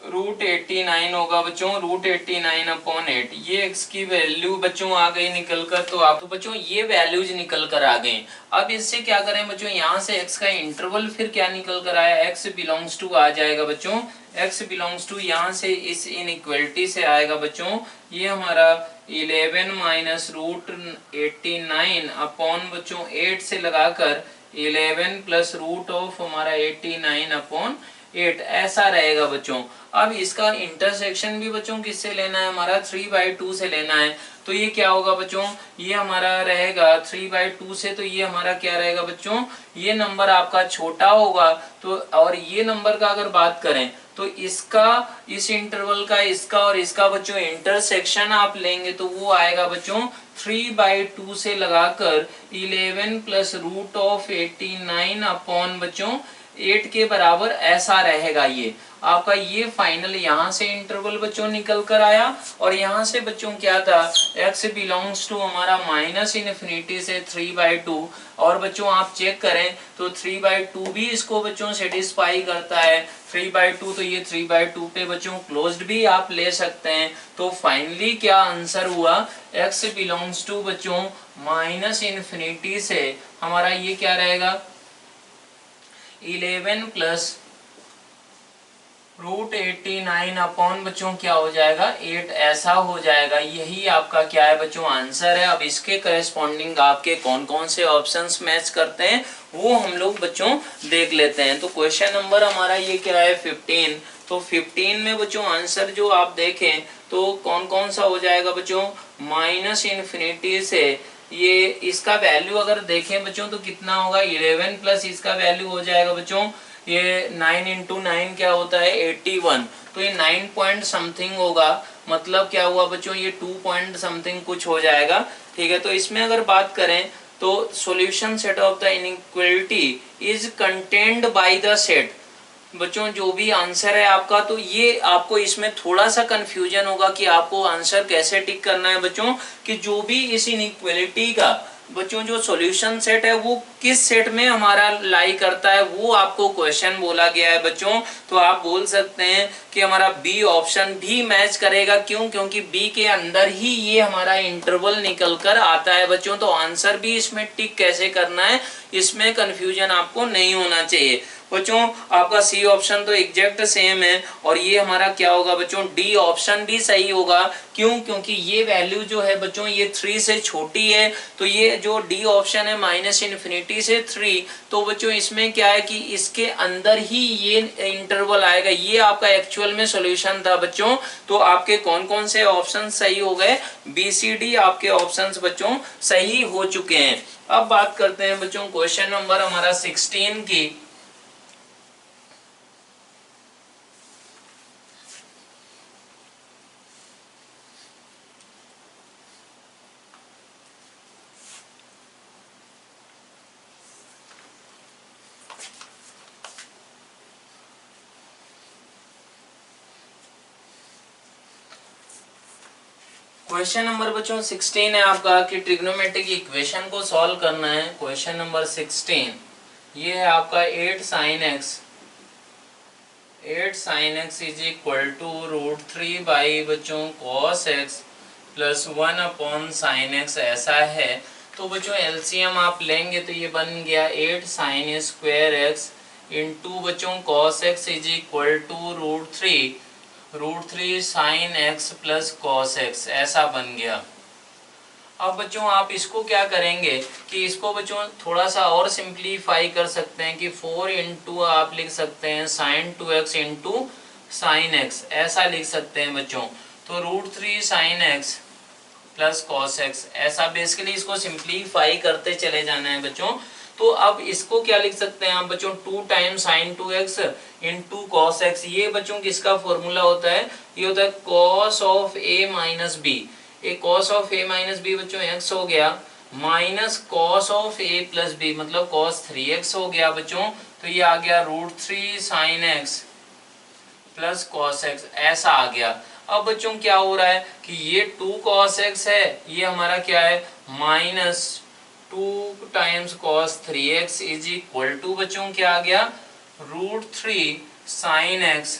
रूट 89 होगा बच्चों, रूट 89 अपॉन 8। ये x की वैल्यू बच्चों आ गई निकल कर, तो आप तो बच्चों ये वैल्यूज निकल कर आ गए। अब इससे क्या करें बच्चों, यहाँ से x का इंटरवल फिर क्या निकल कर आया, x बिलोंग्स टू आ जाएगा बच्चों, x बिलोंग्स टू यहाँ से इस इनइक्वलिटी से आएगा बच्चों, ये हमारा 11 माइनस रूट 89 अपॉन बच्चों 8 से लगाकर 11 प्लस रूट ऑफ हमारा 89 अपॉन 8, ऐसा रहेगा बच्चों। अब इसका इंटरसेक्शन भी बच्चों किससे लेना है, हमारा 3/2 से लेना है। तो ये क्या होगा बच्चों, ये हमारा रहेगा 3/2 से, तो ये हमारा क्या रहेगा बच्चों, ये नंबर आपका छोटा होगा। तो और ये नंबर का अगर बात करें तो इसका, इस इंटरवल का, इसका और इसका बच्चों इंटरसेक्शन आप लेंगे तो वो आएगा बच्चों 3/2 से लगाकर 11 प्लस रूट ऑफ 89 अपॉन बच्चों 8 के बराबर, ऐसा रहेगा। ये आपका ये फाइनल यहाँ से इंटरवल बच्चों निकल कर आया, और यहाँ से बच्चों क्या था, x बिलोंग्स टू हमारा माइनस इनफिनिटी से 3/2, और बच्चों आप चेक करें तो 3/2 भी इसको बच्चों सेटिस्फाई करता है, 3/2, तो ये 3/2 पे बच्चों क्लोज्ड भी आप ले सकते हैं। तो फाइनली क्या आंसर हुआ, x बिलोंग्स टू बच्चों माइनस इनफिनिटी से हमारा ये क्या रहेगा 11 प्लस रूट 89 अपॉन बच्चों क्या हो जाएगा 8, ऐसा हो जाएगा। यही आपका क्या है बच्चों आंसर है। अब इसके करस्पॉन्डिंग आपके कौन कौन से ऑप्शंस मैच करते हैं वो हम लोग बच्चों देख लेते हैं। तो क्वेश्चन नंबर हमारा ये क्या है 15। तो 15 में बच्चों आंसर जो आप देखें तो कौन कौन सा हो जाएगा बच्चों, माइनस इनफिनिटी से, ये इसका वैल्यू अगर देखें बच्चों तो कितना होगा 11 प्लस इसका वैल्यू हो जाएगा बच्चों, ये 9 इंटू 9 क्या होता है 81, तो ये 9 पॉइंट समथिंग होगा, मतलब क्या हुआ बच्चों ये 2 पॉइंट समथिंग कुछ हो जाएगा। ठीक है, तो इसमें अगर बात करें तो solution set of the inequality is contained by the set. बच्चों जो भी आंसर है आपका, तो ये आपको इसमें थोड़ा सा कंफ्यूजन होगा कि आपको आंसर कैसे टिक करना है बच्चों, कि जो भी इस इनइक्वालिटी का बच्चों जो सॉल्यूशन सेट है वो किस सेट में हमारा लाई करता है, वो आपको क्वेश्चन बोला गया है बच्चों। तो आप बोल सकते हैं कि हमारा बी ऑप्शन भी मैच करेगा। क्यों? क्योंकि बी के अंदर ही ये हमारा इंटरवल निकल कर आता है बच्चों। तो आंसर भी इसमें टिक कैसे करना है, इसमें कंफ्यूजन आपको नहीं होना चाहिए बच्चों। आपका सी ऑप्शन तो एग्जैक्ट सेम है, और ये हमारा क्या होगा बच्चों, डी ऑप्शन भी सही होगा। क्यों? क्योंकि ये वैल्यू जो है बच्चों ये 3 से छोटी है, तो ये जो डी ऑप्शन है माइनस इनफिनिटी से 3, तो बच्चों इसमें क्या है कि इसके अंदर ही ये इंटरवल आएगा। ये आपका एक्चुअल में सॉल्यूशन था बच्चों। तो आपके कौन कौन से ऑप्शन सही हो गए, बी सी डी आपके ऑप्शंस बच्चों सही हो चुके हैं। अब बात करते हैं बच्चों क्वेश्चन नंबर हमारा 16 की। क्वेश्चन नंबर बच्चों 16 है आपका कि ट्रिग्नोमेट्रिक इक्वेशन को सॉल्व करना है। क्वेश्चन नंबर 16 ये है आपका 8 sin x is equal to √3 by बच्चों cos x plus 1 upon sine x, ऐसा है। तो बच्चों एलसीएम आप लेंगे तो ये बन गया 8 sin स्क्वायर x इंटू बच्चों cos x is equal to √3 sin x plus cos x, ऐसा बन गया। अब बच्चों आप इसको क्या करेंगे कि इसको बच्चों थोड़ा सा और सिंप्लीफाई कर सकते हैं कि 4 इंटू आप लिख सकते हैं sign 2x into sine x, ऐसा लिख सकते हैं बच्चों। तो √3 sine X plus cos X, ऐसा बेसिकली इसको सिंप्लीफाई करते चले जाना है बच्चों। तो अब इसको क्या लिख सकते हैं आप बच्चों, 2 times sine 2x into cos X. ये बच्चों किसका फॉर्मूला होता है, ये होता है cos of A minus B. A cos of A minus B बच्चों x हो गया, minus cos of A plus B मतलब कॉस 3x हो गया बच्चों। तो ये आ गया √3 sine X plus cos X, ऐसा आ गया। अब बच्चों क्या हो रहा है कि ये 2 cos x है, ये हमारा क्या है minus 2 times cos 3x is equal to बच्चों क्या आ गया √3 साइन x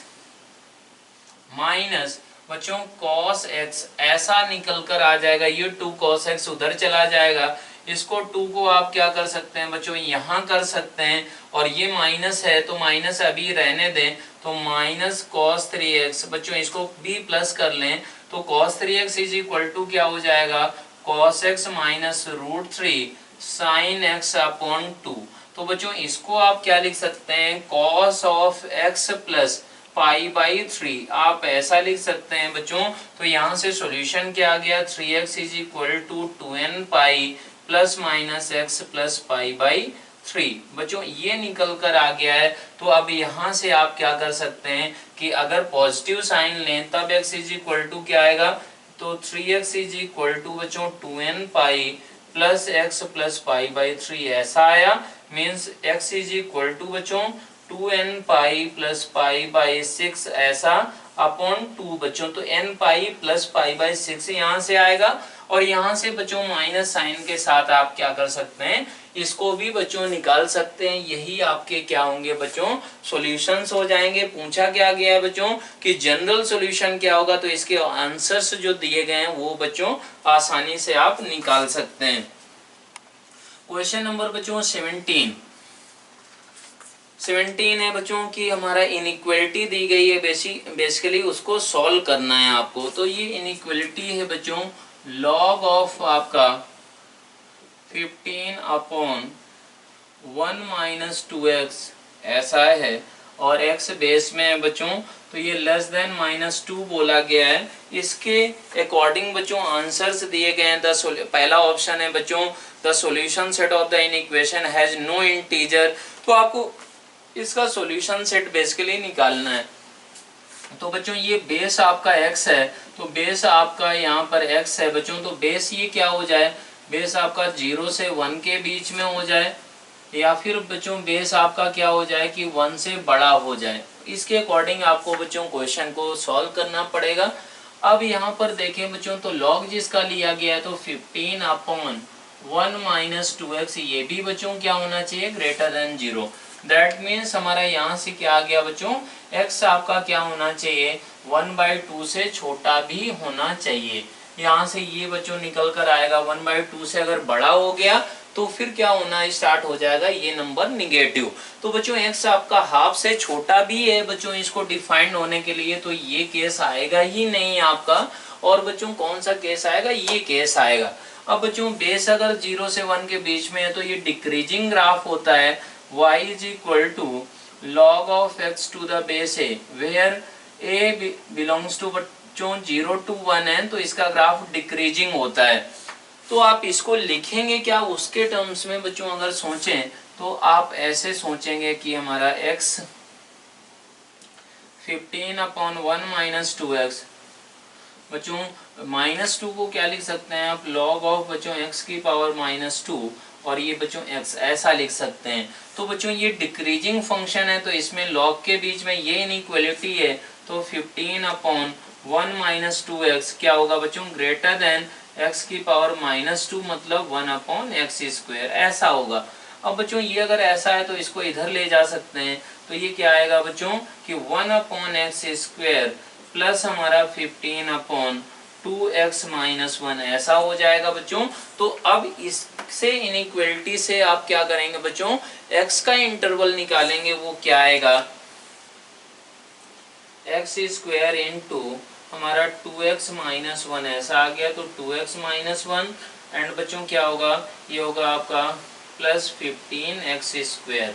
माइनस बच्चों cos x, ऐसा निकल कर आ जाएगा। ये 2 cos x उधर चला जाएगा, इसको 2 को आप क्या कर सकते हैं बच्चों यहाँ कर सकते हैं, और ये माइनस है तो माइनस अभी रहने दें। तो माइनस cos 3x बच्चों इसको भी प्लस कर लें तो cos 3x is equal to क्या हो जाएगा cos x minus √3 sine x upon 2। तो बच्चों इसको आप क्या लिख सकते हैं cos of x plus pi by 3, आप ऐसा लिख सकते हैं बच्चों। तो यहाँ से सॉल्यूशन क्या आ गया 3x is equal to 2n pi plus minus x plus pi by 3 बच्चों ये निकल कर आ गया है। तो अब यहाँ से आप क्या कर सकते हैं कि अगर पॉजिटिव साइन लें तब x इज इक्वल टू क्या आएगा, तो 3x इज इक्वल टू बच्चों 2n pi plus x plus pi by 3 ऐसा आया। Means x is equal to बच्चों 2n pi plus pi by 6 ऐसा अपॉन 2 बच्चों। तो n pi plus pi by 6 यहाँ से आएगा, और यहाँ से बच्चों माइनस साइन के साथ आप क्या कर सकते हैं इसको भी बच्चों निकाल सकते हैं। यही आपके क्या होंगे बच्चों सॉल्यूशंस हो जाएंगे। पूछा क्या गया है बच्चों कि जनरल सॉल्यूशन क्या होगा, तो इसके आंसर्स जो दिए गए हैं वो बच्चों आसानी से आप निकाल सकते हैं। क्वेश्चन नंबर बच्चों 17 है बच्चों कि हमारा इनइक्वालिटी दी गई है, बेसिकली उसको सॉल्व करना है आपको। तो ये इनइक्वालिटी है बच्चों लॉग ऑफ आपका 15 अपॉन 1 माइनस 2x ऐसा है, और x बेस में है बच्चों। तो ये लेस देन -2 बोला गया है। इसके अकॉर्डिंग बच्चों आंसर्स दिए गए हैं। पहला ऑप्शन है बच्चों the solution set of the equation has no integer. तो आपको इसका सॉल्यूशन सेट बेसिकली निकालना है। तो बच्चों ये बेस आपका x है, तो बेस आपका यहाँ पर x है बच्चों। तो बेस ये क्या हो जाए, बेस आपका 0 से 1 के बीच में हो जाए, या फिर बच्चों बेस आपका क्या हो जाए कि 1 से बड़ा हो जाए। इसके अकॉर्डिंग आपको बच्चों क्वेश्चन को सॉल्व करना पड़ेगा। अब यहाँ पर देखें बच्चों तो लॉग जिसका लिया गया है तो 15 अपॉन 1 माइनस 2x, ये भी बच्चों क्या होना चाहिए ग्रेटर देन 0। दैट मीन्स हमारा यहाँ से क्या आ गया बच्चों x आपका क्या होना चाहिए 1/2 से छोटा भी होना चाहिए। यहाँ से ये बच्चों निकल कर आएगा 1/2 से अगर बड़ा हो गया तो फिर क्या होना स्टार्ट हो जाएगा ये नंबर निगेटिव। तो बच्चों x आपका हाफ से छोटा भी है बच्चों, इसको डिफाइंड होने के लिए तो ये केस आएगा ही नहीं आपका। और बच्चों कौन सा केस आएगा, ये केस आएगा। अब बच्चों बेस अगर 0 से 1 के बीच में है तो ये डिक्रीजिंग ग्राफ होता है। y is equal to log of x to the base a where a belongs to बच्चों 0 to 1 है, तो इसका ग्राफ डिक्रीजिंग होता है। तो आप इसको लिखेंगे क्या उसके टर्म्स में बच्चों अगर सोचें तो आप ऐसे सोचेंगे कि हमारा x 15 अपॉन 1 माइनस 2x बच्चों -2 को क्या लिख सकते हैं आप log ऑफ बच्चों x की पावर -2 और ये बच्चों x ऐसा लिख सकते हैं। तो बच्चों ये डिक्रीजिंग फंक्शन है तो इसमें log के बीच में ये इनइक्वालिटी है, तो 15 अपॉन 1 माइनस 2x क्या होगा बच्चों ग्रेटर देन x की पावर -2 मतलब 1 अपॉन एक्स स्क्वायर ऐसा होगा। अब बच्चों ये अगर ऐसा है तो इसको इधर ले जा सकते हैं, तो ये क्या आएगा बच्चों कि 1 अपॉन एक्स स्क्वायर प्लस हमारा 15 अपॉन 2x माइनस 1 ऐसा हो जाएगा बच्चों। तो अब इससे इनइक्वालिटी से आप क्या करेंगे बच्चों x का इंटरवल निकालेंगे, वो क्या आएगा एक्स स्क्वायर इंटू हमारा 2x माइनस 1 ऐसा आ गया। तो 2x माइनस 1 एंड बच्चों क्या होगा, ये होगा आपका प्लस 15x²।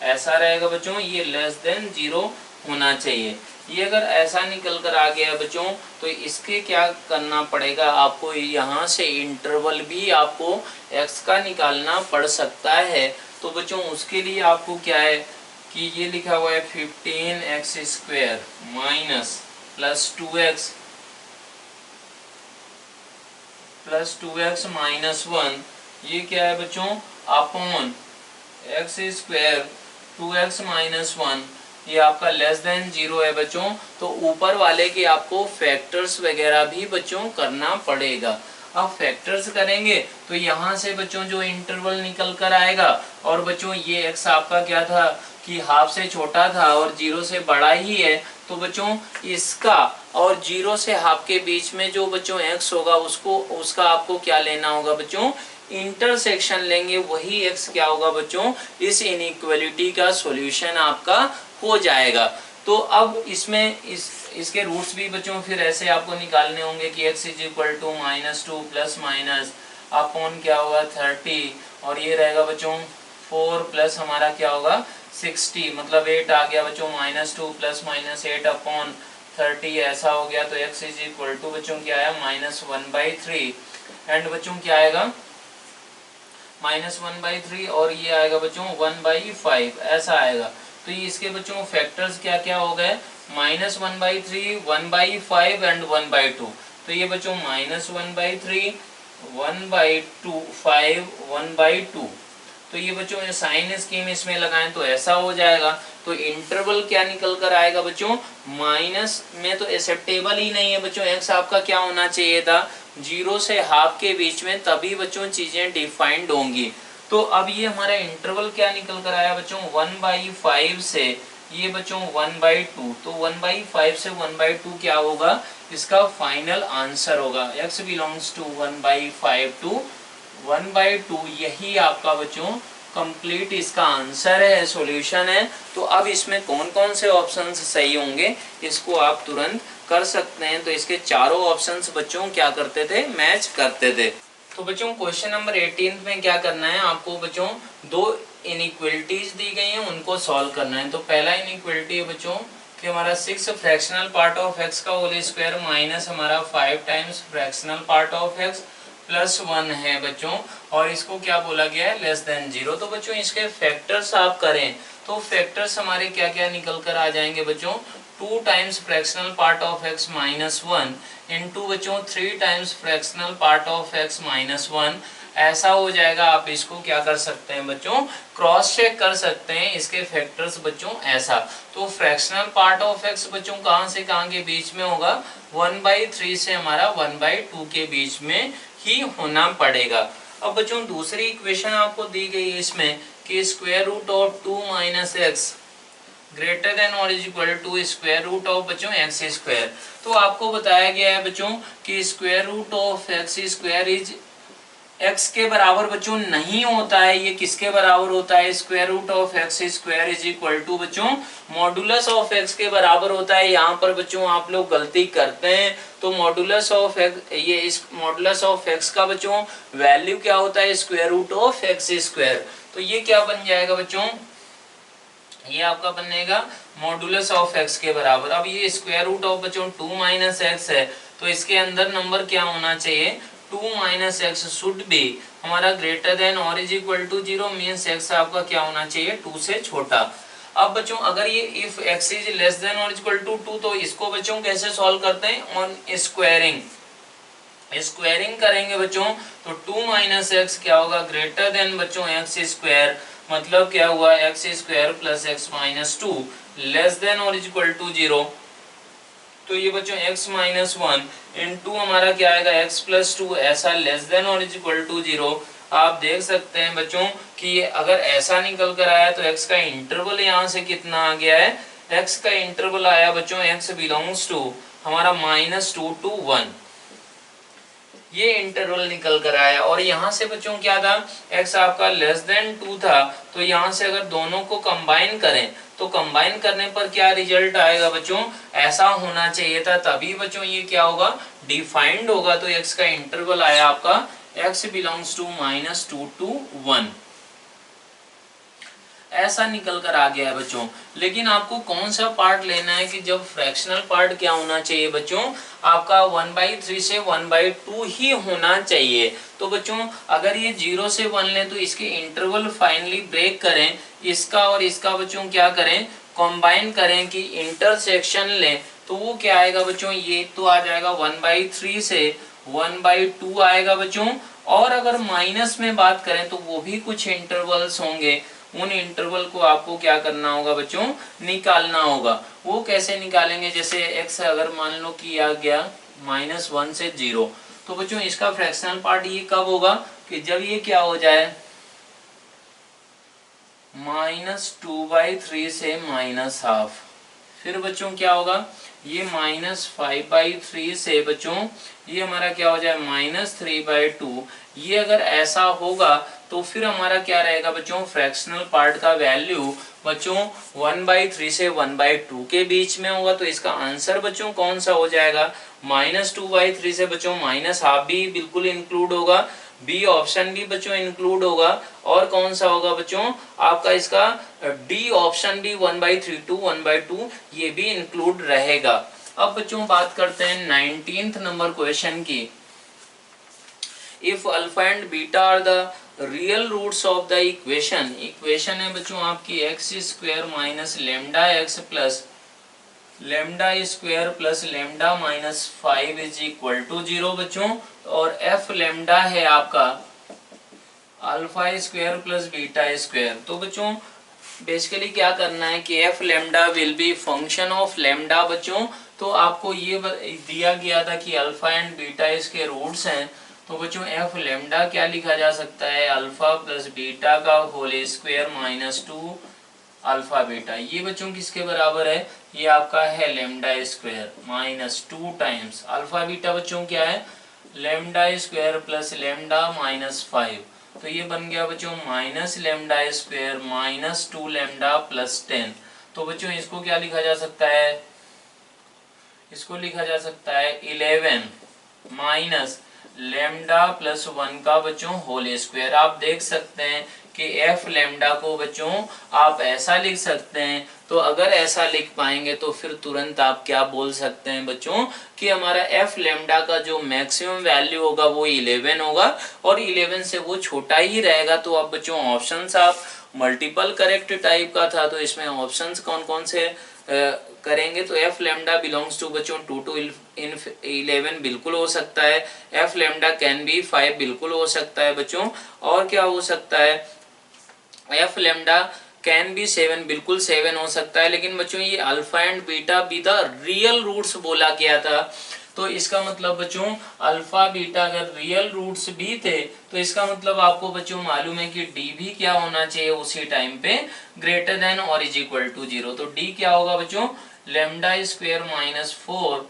ऐसा रहेगा बच्चों, ये लेस देन 0 होना चाहिए। ये अगर ऐसा निकल कर आ गया बच्चों तो इसके क्या करना पड़ेगा आपको, यहाँ से इंटरवल भी आपको x का निकालना पड़ सकता है। तो बच्चों उसके लिए आपको क्या है कि ये लिखा हुआ है 15x² minus plus 2x minus 1, ये क्या है बच्चों अपॉन x², 2x माइनस 1, ये आपका लेस देन 0 है बच्चों। तो ऊपर वाले के आपको फैक्टर्स वगैरह भी बच्चों करना पड़ेगा। अब फैक्टर्स करेंगे तो यहाँ से बच्चों जो इंटरवल निकल कर आएगा, और बच्चों ये x आपका क्या था कि हाफ से छोटा था और 0 से बड़ा ही है, तो बच्चों इसका और 0 से हाफ के बीच में जो बच्चों x होगा उसका आपको क्या लेना होगा बच्चों, इंटरसेक्शन लेंगे, वही x क्या होगा बच्चों, इस इनइक्वालिटी का सॉल्यूशन आपका हो जाएगा। तो अब इसमें इसके रूट्स भी बच्चों फिर ऐसे आपको निकालने होंगे कि x is equal to -2 plus minus upon क्या होगा 30, और ये रहेगा बच्चों 4 प्लस हमारा क्या होगा 60, मतलब 8 आ गया बच्चों, -2 प्लस -8 अपॉन 30 ऐसा हो गया। तो x इज इक्वल टू बच्चों क्या आया -1/3, एंड बच्चों क्या आएगा -1/3, और ये आएगा बच्चों 1/5 ऐसा आएगा। तो ये इसके बच्चों फैक्टर्स क्या क्या हो गए, -1/3, 1/5 एंड 1/2। तो ये बच्चों -1/3, 1/2, 5, 1/2। तो ये बच्चों साइन स्कीम इसमें लगाएं तो ऐसा हो जाएगा। तो इंटरवल क्या निकल कर आएगा बच्चों, माइनस में तो एक्सेप्टेबल ही नहीं है बच्चों, x आपका क्या होना चाहिए था 0 से हाफ के बीच में, तभी बच्चों चीजें डिफाइंड होंगी। तो अब ये हमारा इंटरवल क्या निकल कर आया बच्चों 1/5 से ये बच्चों 1/2, तो 1/5 से 1/2 क्या होगा, इसका फाइनल आंसर होगा x बिलोंग्स टू 1/5 टू 1/2, यही आपका बच्चों कंप्लीट इसका आंसर है, सॉल्यूशन है। तो अब इसमें कौन कौन से ऑप्शंस सही होंगे इसको आप तुरंत कर सकते हैं। तो इसके चारों ऑप्शंस बच्चों क्या करते थे, मैच करते थे। तो बच्चों क्वेश्चन नंबर 18 में क्या करना है आपको बच्चों, दो इनइक्वालिटीज दी गई हैं उनको सॉल्व करना है। तो पहला इनइक्वालिटी है बच्चों कि हमारा 6 फ्रैक्शनल पार्ट ऑफ x का होल स्क्वायर माइनस हमारा 5 times fractional part of x plus 1 है बच्चों, और इसको क्या बोला गया है लेस देन 0। तो बच्चों इसके फैक्टर्स आप करें तो फैक्टर्स हमारे क्या क्या निकल कर आ जाएंगे बच्चों, 2 times fractional part of x minus 1 into बच्चों 3 times fractional part of x minus 1, ऐसा हो जाएगा। आप इसको क्या कर सकते हैं बच्चों, क्रॉस चेक कर सकते हैं इसके फैक्टर्स बच्चों ऐसा। तो फ्रैक्शनल पार्ट ऑफ x बच्चों कहां से कहां के बीच में होगा, 1/3 से हमारा 1/2 के बीच में ही होना पड़ेगा। अब बच्चों दूसरी इक्वेशन आपको दी गई है इसमें कि square root of 2 minus x greater than और is equal to square root of बच्चों एक्स स्क्वायर। तो आपको बताया गया है बच्चों कि square root of x square is x के बराबर बच्चों नहीं होता है, ये किसके बराबर होता है, square root of x square is equal to बच्चों मॉडुलस ऑफ x के बराबर होता है। यहाँ पर बच्चों आप लोग गलती करते हैं, तो मॉडुलस ऑफ x, ये इस मॉडुलस ऑफ x का बच्चों वैल्यू क्या होता है, square root of x square. तो ये क्या बन जाएगा बच्चों, ये आपका बनेगा मॉडुलस ऑफ x के बराबर। अब ये स्क्वायर रूट ऑफ बच्चों 2 माइनस एक्स है, तो इसके अंदर नंबर क्या होना चाहिए, 2 माइनस एक्स शुड बी हमारा ग्रेटर देन और is equal to 0, means X आपका क्या होना चाहिए 2 से छोटा। अब बच्चों अगर ये if x is less than और इक्वल टू 2, तो इसको बच्चों कैसे सॉल्व करते हैं, ऑन स्क्वायरिंग। स्क्वायरिंग करेंगे बच्चों तो 2 माइनस एक्स क्या होगा ग्रेटर देन बच्चों एक्स स्क्वायर, मतलब क्या हुआ x square plus x minus 2 less than और इक्वल टू 0। तो ये बच्चों x माइनस 1 इंटू हमारा क्या आएगा x प्लस 2 ऐसा लेस देन और इक्वल टू 0। आप देख सकते हैं बच्चों कि ये अगर ऐसा निकल कर आया तो x का इंटरवल यहाँ से कितना आ गया है, x का इंटरवल आया बच्चों x बिलोंग्स टू हमारा -2 to 1, ये इंटरवल निकल कर आया। और यहाँ से बच्चों क्या था, x आपका लेस देन 2 था, तो यहाँ से अगर दोनों को कंबाइन करें तो कंबाइन करने पर क्या रिजल्ट आएगा बच्चों, ऐसा होना चाहिए था, तभी बच्चों ये क्या होगा डिफाइंड होगा। तो x का इंटरवल आया आपका x बिलोंग्स टू -2 to 1, ऐसा निकल कर आ गया है बच्चों। लेकिन आपको कौन सा पार्ट लेना है कि जब फ्रैक्शनल पार्ट क्या होना चाहिए बच्चों, आपका 1/3 से 1/2 ही होना चाहिए। तो बच्चों अगर ये 0 से 1 लें तो इसके इंटरवल फाइनली ब्रेक करें, इसका और इसका बच्चों क्या करें, कंबाइन करें कि इंटरसेक्शन लें, तो वो क्या आएगा बच्चों, ये तो आ जाएगा 1/3 से 1/2 आएगा बच्चों। और अगर माइनस में बात करें तो वो भी कुछ इंटरवल्स होंगे, उन इंटरवल को आपको क्या करना होगा बच्चों, निकालना होगा। वो कैसे निकालेंगे, जैसे x अगर मान लो किया गया -1 से 0, तो बच्चों इसका फ्रैक्शनल पार्ट ये कब होगा कि जब ये क्या हो जाए -2/3 से -1/2। फिर बच्चों क्या होगा, ये -5/3 से बच्चों ये हमारा क्या हो जाए -3/2। ये अगर ऐसा होगा तो फिर हमारा क्या रहेगा बच्चों, फ्रैक्शनल पार्ट का वैल्यू बच्चों 1/3 से 1/2 के बीच में होगा। तो इसका आंसर बच्चों कौन सा हो जाएगा, -2/3 से बच्चों -1/2 भी बिल्कुल इंक्लूड होगा, बी ऑप्शन भी बच्चों इंक्लूड होगा, और कौन सा होगा बच्चों आपका इसका डी ऑप्शन भी 1/3 to 1/2 ये भी इंक्लूड रहेगा। अब बच्चों बात करते हैं 19th नंबर क्वेश्चन की। If alpha and beta are the real roots of the equation, equation है बच्चों आपकी x² minus lambda x plus lambda square plus lambda minus 5 is equal to 0 बच्चों। और एफ लेमडा है आपका alpha square plus beta square. तो बच्चों basically क्या करना है कि F lambda will be function of lambda बच्चों। तो आपको ये दिया गया था कि अल्फा एंड बीटा इसके रूट्स हैं, तो बच्चों एफ लेमडा क्या लिखा जा सकता है, अल्फा प्लस बीटा का whole square minus 2 alpha beta. ये बच्चों किसके बराबर है, ये आपका है lambda square minus 2 times alpha beta बच्चों क्या है, lambda square plus lambda minus 5। तो ये बन गया बच्चों minus lambda square minus 2 lambda plus 10। तो बच्चों इसको क्या लिखा जा सकता है, इसको लिखा जा सकता है 11 माइनस लेमडा प्लस 1 का बच्चों होल स्क्वायर। आप देख सकते हैं कि एफ लेमडा को बच्चों आप ऐसा लिख सकते हैं। तो अगर ऐसा लिख पाएंगे तो फिर तुरंत आप क्या बोल सकते हैं बच्चों कि हमारा एफ लेमडा का जो मैक्सिमम वैल्यू होगा वो 11 होगा, और 11 से वो छोटा ही रहेगा। तो अब बच्चों ऑप्शंस आप मल्टीपल करेक्ट टाइप का था, तो इसमें ऑप्शंस कौन कौन से करेंगे, तो एफ लेमडा बिलोंग्स टू बच्चों 2 to 11 बिल्कुल हो सकता है, एफ लेमडा कैन बी 5 बिल्कुल हो सकता है बच्चों, और क्या हो सकता है एफ लेमडा कैन बी 7 बिल्कुल 7 हो सकता है। लेकिन बच्चों ये अल्फा एंड बीटा भी द रियल रूट्स बोला गया था, तो इसका मतलब बच्चों अल्फा बीटा अगर रियल रूट्स भी थे तो इसका मतलब आपको बच्चों मालूम है कि डी भी क्या होना चाहिए उसी टाइम पे ग्रेटर देन और इज इक्वल टू 0। तो डी क्या होगा बच्चों, lambda square minus 4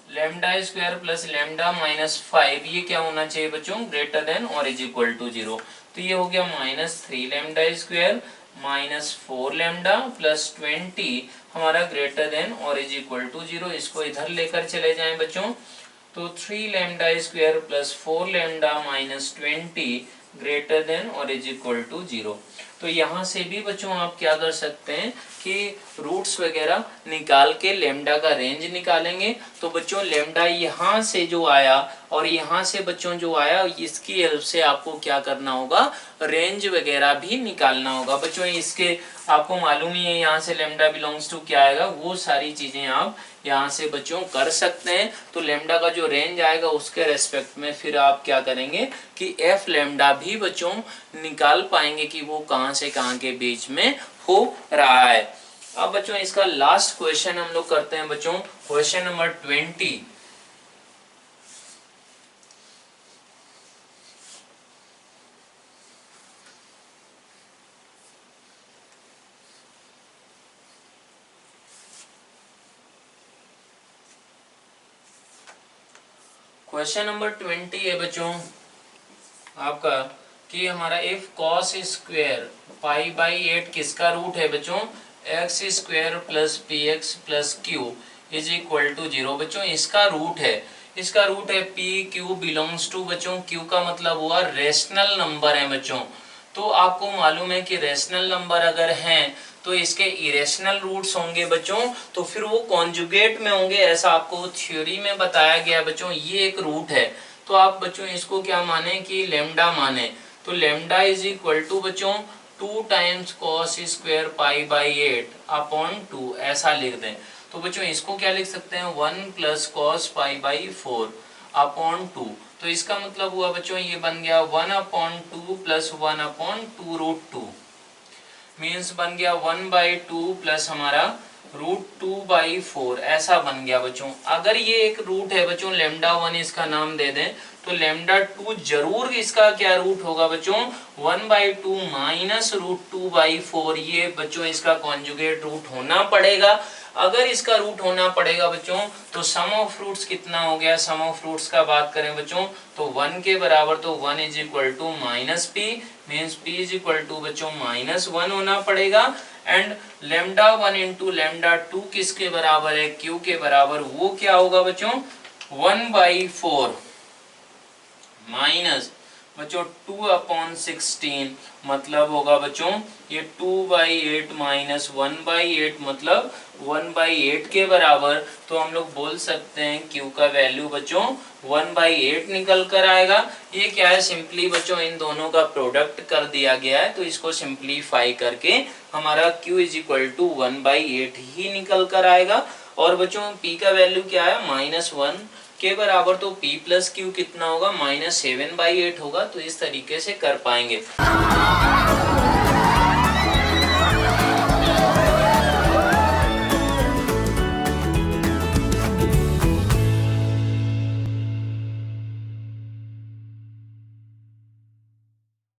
lambda square plus lambda minus 5, ये क्या होना चाहिए बच्चों, ग्रेटर देन और इज इक्वल टू 0। तो ये हो गया -3 lambda square minus 4 lambda plus 20 हमारा ग्रेटर देन और इज इक्वल टू 0। इसको इधर लेकर चले जाएं बच्चों, तो 3 lambda square plus 4 lambda minus 20 greater than और इज इक्वल टू 0। तो यहाँ से भी बच्चों आप क्या कर सकते हैं कि रूट्स वगैरह निकाल के लेमडा का रेंज निकालेंगे। तो बच्चों लेमडा यहाँ से जो आया और यहाँ से बच्चों जो आया, इसकी हेल्प से आपको क्या करना होगा, रेंज वगैरह भी निकालना होगा। बच्चों इसके आपको मालूम ही है यहाँ से लेमडा बिलोंग्स टू क्या आएगा, वो सारी चीजें आप यहाँ से बच्चों कर सकते हैं। तो लेमडा का जो रेंज आएगा उसके रेस्पेक्ट में फिर आप क्या करेंगे कि एफ लेमडा भी बच्चों निकाल पाएंगे कि वो कहाँ से कहाँ के बीच में हो रहा है। अब बच्चों इसका लास्ट क्वेश्चन हम लोग करते हैं बच्चों, क्वेश्चन नंबर 20। क्वेश्चन नंबर 20 है बच्चों आपका कि हमारा इफ कॉस स्क्वायर π/8 किसका रूट है बच्चों, x square plus P X plus Q is equal to 0। बच्चों इसका रूट है, इसका रूट है p q बिलोंग्स टू बच्चों, q का मतलब हुआ रेशनल नंबर है बच्चों। तो आपको मालूम है कि रेशनल नंबर अगर हैं तो इसके इरेशनल रूट्स होंगे बच्चों, तो फिर वो कॉन्जुगेट में होंगे, ऐसा आपको थ्योरी में बताया गया बच्चों। ये एक रूट है, तो आप बच्चों इसको क्या माने कि लेमडा माने। तो लेमडा इज इक्वल टू बच्चों 2 times cos square pi by 8 upon 2, ऐसा लिख दें। तो बच्चों इसको क्या लिख सकते हैं 1 plus cos pi by 4 upon 2। तो इसका मतलब हुआ बच्चों ये बन गया 1 upon 2 plus 1 upon 2 root 2, means बन गया 1/2 प्लस हमारा √2/4, ऐसा बन गया बच्चों। अगर ये एक रूट है बच्चों, लेमडा 1 इसका नाम दे दें, तो लेमडा 2 जरूर इसका क्या रूट होगा बच्चों 1/2 माइनस √2/4, ये बच्चों इसका कॉन्जुगेट रूट होना पड़ेगा। अगर इसका रूट होना पड़ेगा बच्चों तो सम ऑफ रूट्स कितना हो गया, सम ऑफ रूट्स का बात करें बच्चों तो 1 के बराबर, तो 1 is equal to minus P, means P is equal to बच्चों -1 होना पड़ेगा। एंड लेमडा 1 इंटू लेमडा 2 किसके बराबर है, क्यू के बराबर, वो क्या होगा बच्चों 1/4 माइनस बच्चों 2/16, मतलब होगा बच्चों ये 2/8 माइनस 1/8, मतलब 1/8 के बराबर। तो हम लोग बोल सकते हैं Q का वैल्यू बच्चों 1/8 निकल कर आएगा। ये क्या है, सिंपली बच्चों इन दोनों का प्रोडक्ट कर दिया गया है, तो इसको सिंप्लीफाई करके हमारा Q इज इक्वल टू 1/8 ही निकल कर आएगा। और बच्चों P का वैल्यू क्या है -1 के बराबर, तो P प्लस Q कितना होगा -7/8 होगा। तो इस तरीके से कर पाएंगे।